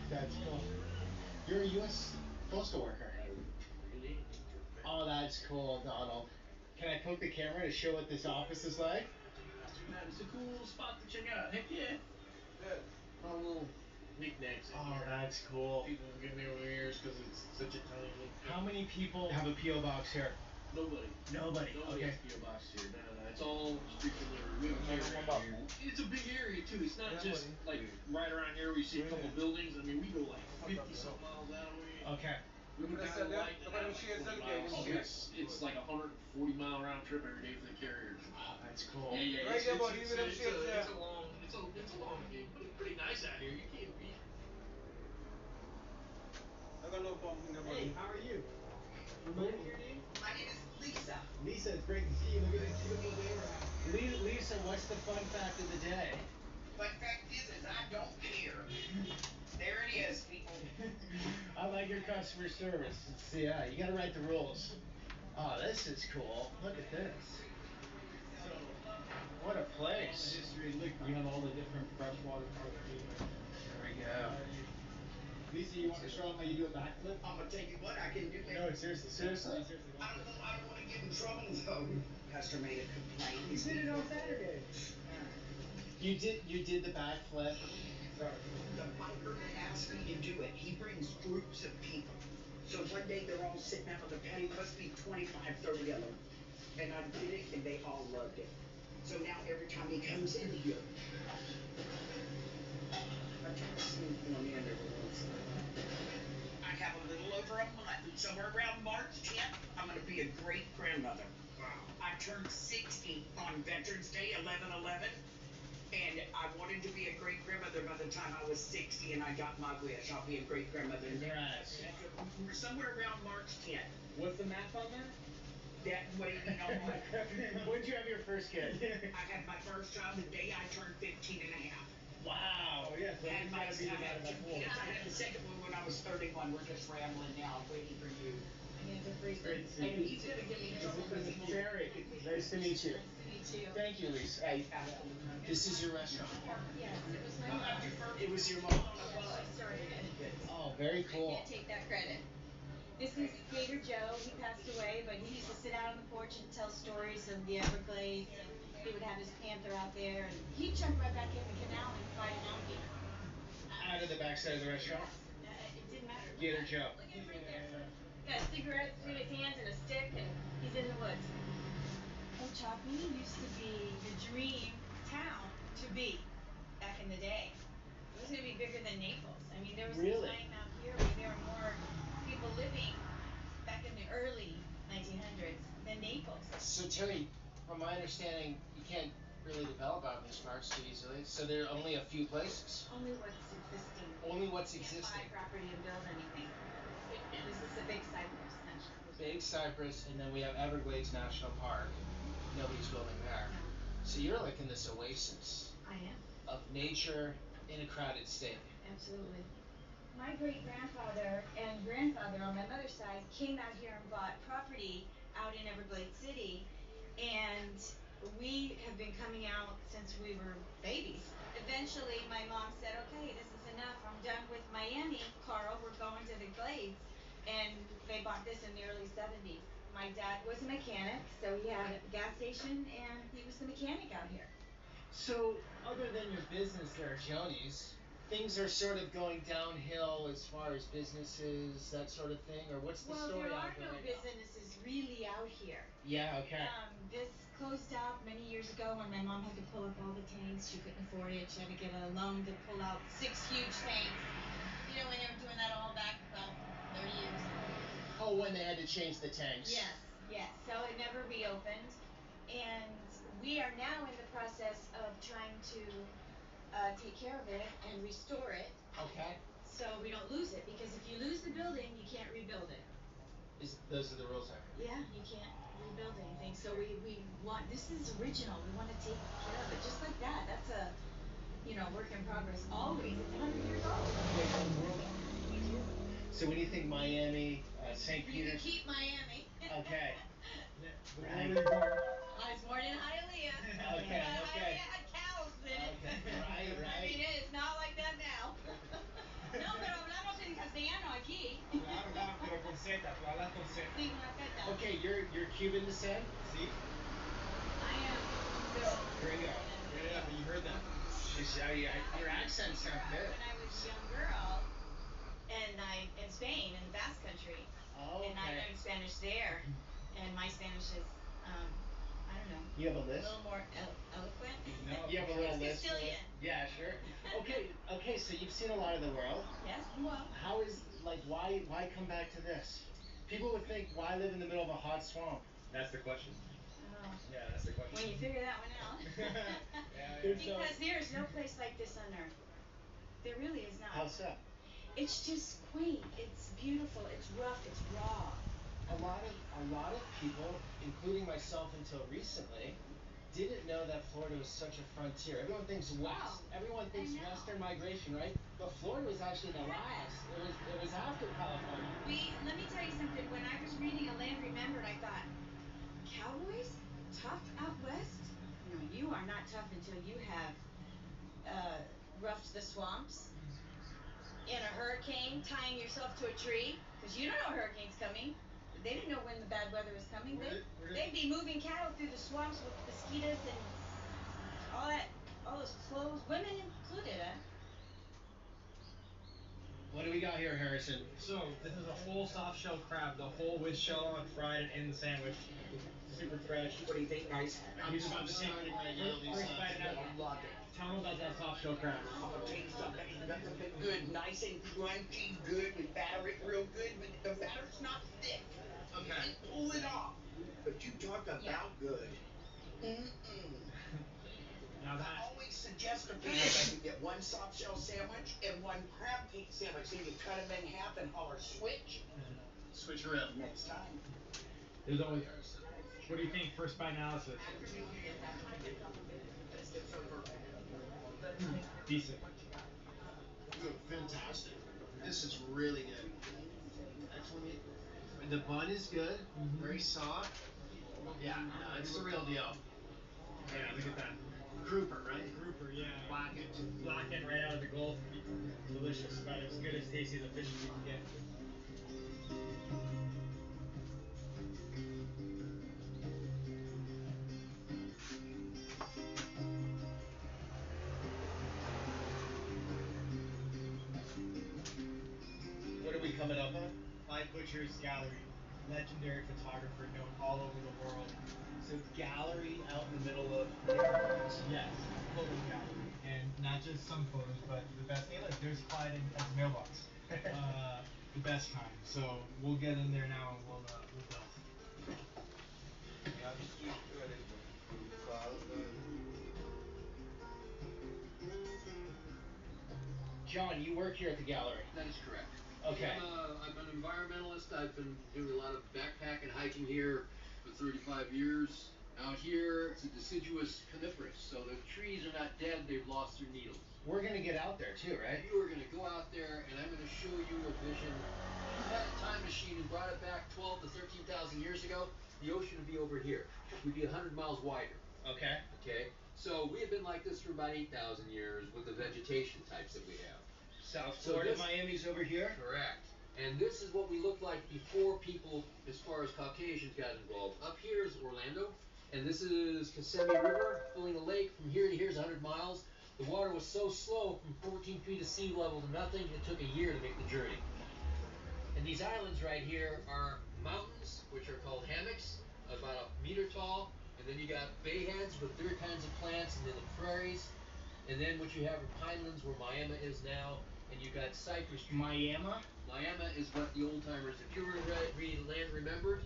That's cool. You're a U.S. postal worker. Oh, that's cool, Donald. Can I poke the camera to show what this office is like? It's a cool little spot to check out. Heck yeah. All little knickknacks in Oh, here. that's cool. People will give me over ears because it's such a tiny little. How many people have a P.O. box here? Nobody. Nobody. Nobody Okay. has PO box here. No. It's all street delivery. We have a carrier out here. It's a big area too. It's not just like right around here where you see a couple buildings. I mean, we go like 50 some miles that way. Okay. We go down to the light and have like 20 miles. Okay. It's like a 140-mile round trip every day for the carrier. Oh, that's cool. Yeah. Right there, buddy. It's Even them shades there. a long gig, but it's pretty nice out here. You can't beat it. I got no problem with Hey, nobody. how are you? Remind me your name? My name is Lisa. Lisa, it's great to see you. Look at this beautiful day we're having. Lisa, what's the fun fact of the day? Fun fact is I don't care. There it is, people. I like your customer service. Yeah, you gotta write the rules. Oh, this is cool. Look at this. What a place. Look, we have all the different freshwater parks. There we go. Lisa, you want to show them how you do a backflip? I'm gonna tell you what, I can do it. No, seriously? I don't want to get in trouble though. Customer made a complaint. You did it on Saturday. You did the backflip. The biker that asked me to do it, he brings groups of people. So one day they're all sitting out on the patio, must be 25, 30 of them. And I did it and they all loved it. So now every time he comes in here, I try to sneak one in every once in a while. I have a little over a month. Somewhere around March 10th, I'm going to be a great grandmother. Wow. I turned 60 on Veterans Day, 11/11. And I wanted to be a great grandmother by the time I was 60, and I got my wish. I'll be a great grandmother. Congrats. We're somewhere around March 10th. What's the math on that? That way, you know what? When did you have your first kid? I had my first child the day I turned 15 and a half. Wow. Yes. I had two kids. I had the second one when I was 31. We're just rambling now, waiting for you. Great to see And you. he's going to give me trouble because he won't. Very nice to meet you. Thank you, Lisa. Hey, This is your restaurant. Yes, it was my mom. It was your mom. She started it. Oh, very cool. I can't take that credit. This is Gator Joe. He passed away, but he used to sit out on the porch and tell stories of the Everglades. And he would have his panther out there, and he'd jump right back in the canal and fight an alligator. Out of the backside of the restaurant? It didn't matter. Gator Joe. Look at him right there. Got a cigarette between his hands and a stick, and he's in the woods. Ochagni used to be the dream town to be back in the day. It was going to be bigger than Naples. I mean, there was Really? a time out here where there were more people living back in the early 1900s than Naples. So Terry, from my understanding, you can't really develop out in these parts too easily. So there are only a few places. Only what's existing. Only what's You can't existing. buy property and build anything. This is the Big Cypress National Park. Big Cypress, and then we have Everglades National Park. Nobody's building there. So you're like in this oasis I am. of nature in a crowded state. Absolutely. My great grandfather and grandfather on my mother's side came out here and bought property out in Everglades City, and we have been coming out since we were babies. Eventually, my mom said, "Okay, this is enough. I'm done with Miami, Carl. We're going to the Glades," and they bought this in the early '70s. My dad was a mechanic, so he had a gas station, and he was the mechanic out here. So, other than your business there, Joni's, things are sort of going downhill as far as businesses, that sort of thing, or what's the Well, story there are out there no right now? businesses really out here. Yeah, okay. This closed out many years ago when my mom had to pull up all the tanks. She couldn't afford it. She had to get a loan to pull out 6 huge tanks. You know, when they were doing that all back about 30 years ago. Oh, when they had to change the tanks. Yes. So it never reopened. And we are now in the process of trying to take care of it and restore it Okay. so we don't lose it. Because if you lose the building, you can't rebuild it. Those are the rules there. Yeah, you can't rebuild anything. So we want, this is original. We want to take care of it just like that. That's a, work in progress. Always. It's 100 years old. We do. So when you think Miami, St. You can Peter's. keep Miami. Okay. I was born in Hialeah. Okay, But okay. Hialeah had cows then. Right. I mean, it's not like that now. No, pero hablamos en castellano aquí. Claro, pero con Z, tú hablas con Z. Sí, con la Z. Ok, you're Cuban descent? See? I am Gringo. Yeah, you heard that. Your accent sounds good. when I was a young girl, and in Spain, in the Basque Country, Oh, and I okay. learned Spanish there, and my Spanish is, I don't know, You have a a list? little more eloquent. No. You have a little list? Castilian. Yeah, sure. Okay, so you've seen a lot of the world. Yes, well. How is, why come back to this? People would think, why live in the middle of a hot swamp? That's the question. Oh. Yeah, that's the question. When you figure that one out. Because there is no place like this on earth. There really is not. How so? It's just quaint. It's beautiful. It's rough. It's raw. A lot of people, including myself until recently, didn't know that Florida was such a frontier. Everyone thinks west. Oh, Everyone thinks I know. western migration, right? But Florida was actually the last. It was after California. Let me tell you something. When I was reading A Land Remembered, I thought, cowboys? Tough out west? No, you are not tough until you have roughed the swamps in a hurricane, tying yourself to a tree, because you don't know a hurricane's coming. They didn't know when the bad weather was coming. They'd be moving cattle through the swamps with mosquitoes and all those clothes, women included, What do we got here, Harrison? So, this is a whole soft shell crab, the whole with shell on, fried and in the sandwich. Super fresh. What do you think, guys? I'm just about to say, first bite out. Love it. Tell them about that soft shell crab. I'm gonna tell you something. Nothing but good, nice and crunchy, good. We batter it real good, but the batter's not thick. Okay. You can pull it off. But you talk about good. Now that. I always suggest to people that you get one soft shell sandwich and one crab cake sandwich. Then you cut them in half and holler switch. Switch around. Next time. There's always. What do you think? First bite analysis. Decent. Fantastic. This is really good. Actually, the bun is good. Very soft. Yeah, no, it's the real deal. Yeah, look at that. Grouper, right? Grouper, yeah. Blackened. Blackened right out of the Gulf. Delicious. About as good as tasty as a fish you can get. What are we coming up on? Five Butchers Gallery. Legendary photographer known all over the world. So gallery out in the middle of. Yes, photo gallery, and not just some photos, but the best. Hey, look, there's Clyde in his mailbox. The best kind. So we'll get in there now and we'll go. John, you work here at the gallery. That is correct. Okay. I'm an environmentalist. I've been doing a lot of backpacking, hiking here for 35 years. Out here, it's a deciduous coniferous, so the trees are not dead, they've lost their needles. We're gonna get out there too, right? You are gonna go out there, and I'm gonna show you a vision. If you had a time machine and brought it back 12 to 13,000 years ago, the ocean would be over here. We'd be 100 miles wider. Okay. Okay? So we have been like this for about 8,000 years with the vegetation types that we have. South So Florida, this- Miami's over here. Correct. And this is what we looked like before people, as far as Caucasians, got involved. Up here is Orlando, and this is Kissimmee River, filling a lake. From here to here is 100 miles. The water was so slow, from 14 feet of sea level to nothing, it took a year to make the journey. And these islands right here are mountains, which are called hammocks, about a meter tall. And then you got bay heads with different kinds of plants, and then the prairies. And then what you have are pinelands, where Miami is now, and you got cypress trees. Miami? Miami is what the old timers. If you were read Land Remembered,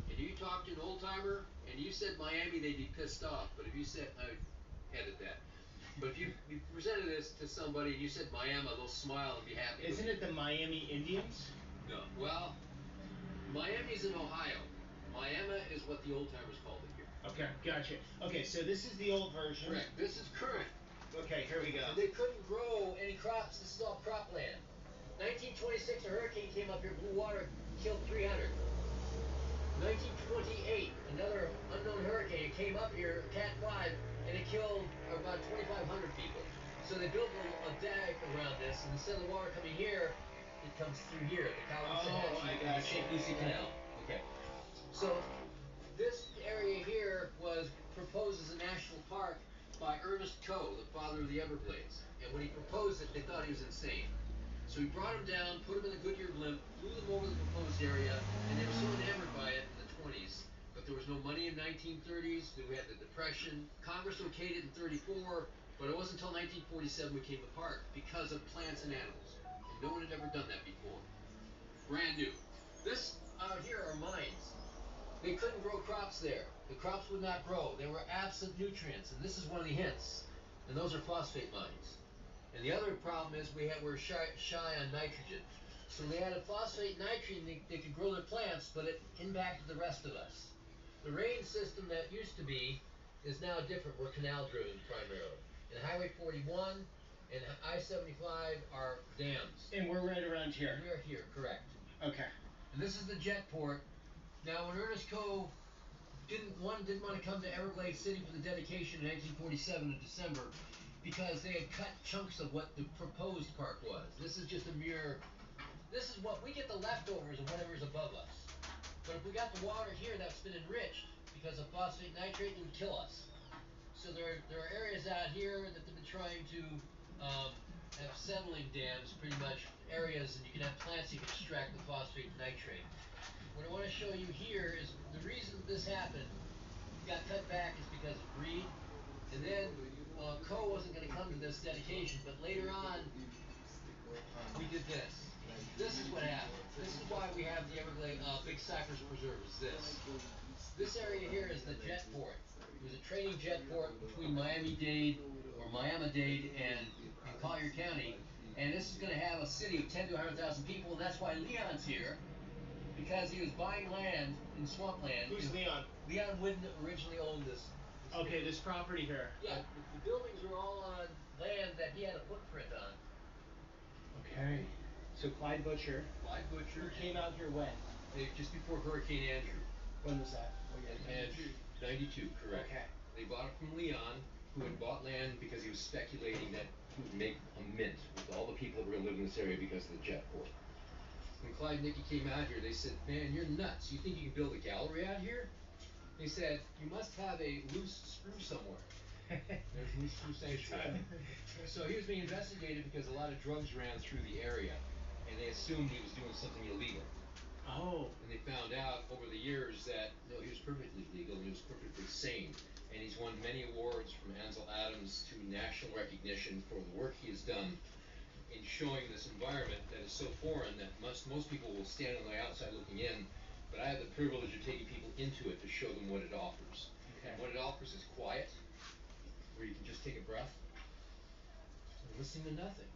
and you talked to an old timer, and you said Miami, they'd be pissed off. But if you said, I would edit that. But if you presented this to somebody and you said Miami, they'll smile and be happy. Isn't it the Miami Indians? No. Well, Miami's in Ohio. Miami is what the old timers called it here. Okay, gotcha. Okay, so this is the old version. Correct. This is current. Okay, here we go. And they couldn't grow any crops. This is all cropland. 1926, a hurricane came up here, blew water, killed 300. 1928, another unknown hurricane came up here, Cat 5, and it killed about 2,500 people. So they built a dike around this, and instead of the water coming here, it comes through here, the Cowley I got the St. Lucie Canal. Okay. So by Ernest Coe, the father of the Everglades. And when he proposed it, they thought he was insane. So he brought him down, put him in the Goodyear blimp, flew them over the proposed area, and they were so enamored by it in the 20s. But there was no money in 1930s. Then we had the Depression. Congress okayed it in 34, but it wasn't until 1947 we came apart because of plants and animals. And no one had ever done that before. Brand new. This out here are mines. They couldn't grow crops there. The crops would not grow. They were absent nutrients, and this is one of the hints. And those are phosphate mines. And the other problem is we're shy on nitrogen. So they added phosphate nitrogen, they could grow their plants, but it impacted the rest of us. The rain system that used to be is now different. We're canal driven primarily. And Highway 41 and I-75 are dams. And we're right around here. We're here, correct. Okay. And this is the jet port. Now when Ernest Coe didn't want to come to Everglades City for the dedication in 1947 in December because they had cut chunks of what the proposed park was. This is just a mere, this is what, we get the leftovers of whatever's above us. But if we got the water here that's been enriched because of phosphate nitrate, it would kill us. So there are areas out here that they've been trying to have settling dams, pretty much areas, and you can have plants you can extract the phosphate nitrate. What I want to show you here is the reason this happened, got cut back, is because of greed. And then Coe wasn't going to come to this dedication, but later on, we did this. This is what happened. This is why we have the Everglades Big Cypress Preserve. Is this? This area here is the jet port. It was a training jet port between Miami-Dade and Collier County, and this is going to have a city of 10 to 100,000 people, and that's why Leon's here, because he was buying land in swampland. Who's Leon? Leon Whidden originally owned this. Okay, this property here. Yeah, the buildings are all on land that he had a footprint on. Okay. So Clyde Butcher. Clyde Butcher. Who came out here when? Just before Hurricane Andrew. When was that? Oh yeah, And 92, correct. Okay. They bought it from Leon, who had bought land because he was speculating that he would make a mint with all the people that were going to live in this area because of the jet port. When Clyde and Nicky came out here, they said, "Man, you're nuts. You think you can build a gallery out here?" They said, "You must have a loose screw somewhere." There's loose screw sanctuary. So he was being investigated because a lot of drugs ran through the area, and they assumed he was doing something illegal. Oh. And they found out over the years that, no, he was perfectly legal, and he was perfectly sane. And he's won many awards from Ansel Adams to national recognition for the work he has done in showing this environment that is so foreign that most people will stand on the outside looking in, but I have the privilege of taking people into it to show them what it offers. Okay. And what it offers is quiet, where you can just take a breath and listen to nothing.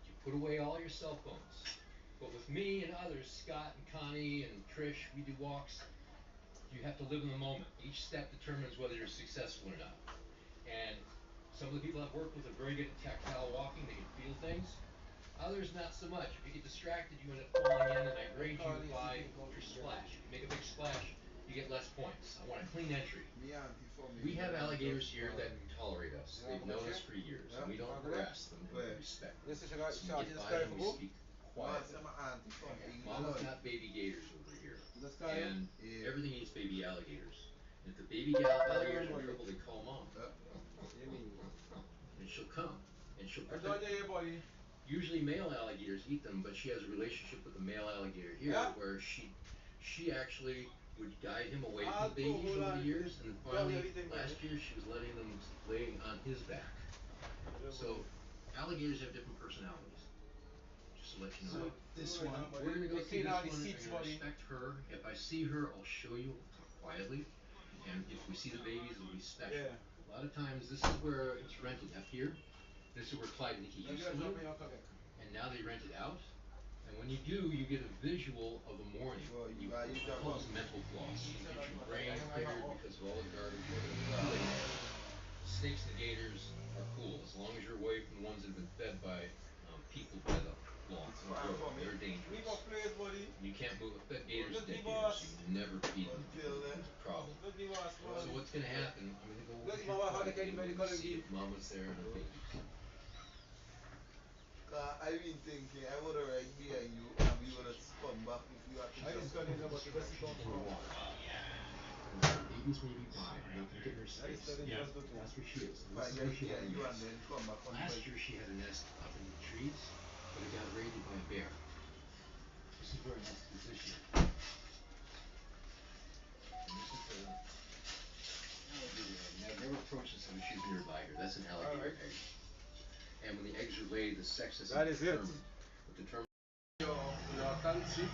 You put away all your cell phones. But with me and others, Scott and Connie and Trish, we do walks. You have to live in the moment. Each step determines whether you're successful or not. And some of the people I've worked with are very good at tactile walking. They can feel things. Others, not so much. If you get distracted, you end up falling in, and I grade you by your splash. If you make a big splash, you get less points. I want a clean entry. We have alligators here that can tolerate us. They've known us for years, and we don't harass them. We respect them. So we get by them, we speak quietly. Mama's got baby gators over here, and everything eats baby alligators. And if the baby alligators are in trouble, they call mom. And she'll come, and she'll protect them. Usually male alligators eat them, but she has a relationship with the male alligator here where she actually would guide him away from the babies over the years, and then finally last year she was letting them lay on his back. So alligators have different personalities. Just to let you know. This one. We're gonna go see this one. I'm gonna respect her. If I see her, I'll show you. We'll talk quietly. And if we see the babies, it'll be special. A lot of times, this is where it's rented. Up here, this is where Clyde and Nicky used to live. And now they rent it out. And when you do, you get a visual of a morning. You call this mental floss. You get your brain cleared because of all the garbage. Snakes and gators are cool as long as you're away from the ones that have been fed by people by the law. They're dangerous. You can't move. Gators are dead gators, so you never feed them. It's a problem. So what's going to happen? I'm going to go over here, see if Mama's there and her babies. I've been thinking I would have right behind you and we would have spun back if you had to just... babies may be by, nothing in her space. Yeah. That's where she is. And this is where she had a nest. Last year she had a nest up in the trees, but it got raided by a bear. This is where her nest is this year. And this is the alligator egg. Never approach this unless she's nearby here. That's an alligator egg. And when the eggs are laid, the sex isn't That is it. determined. But determined. Your fancy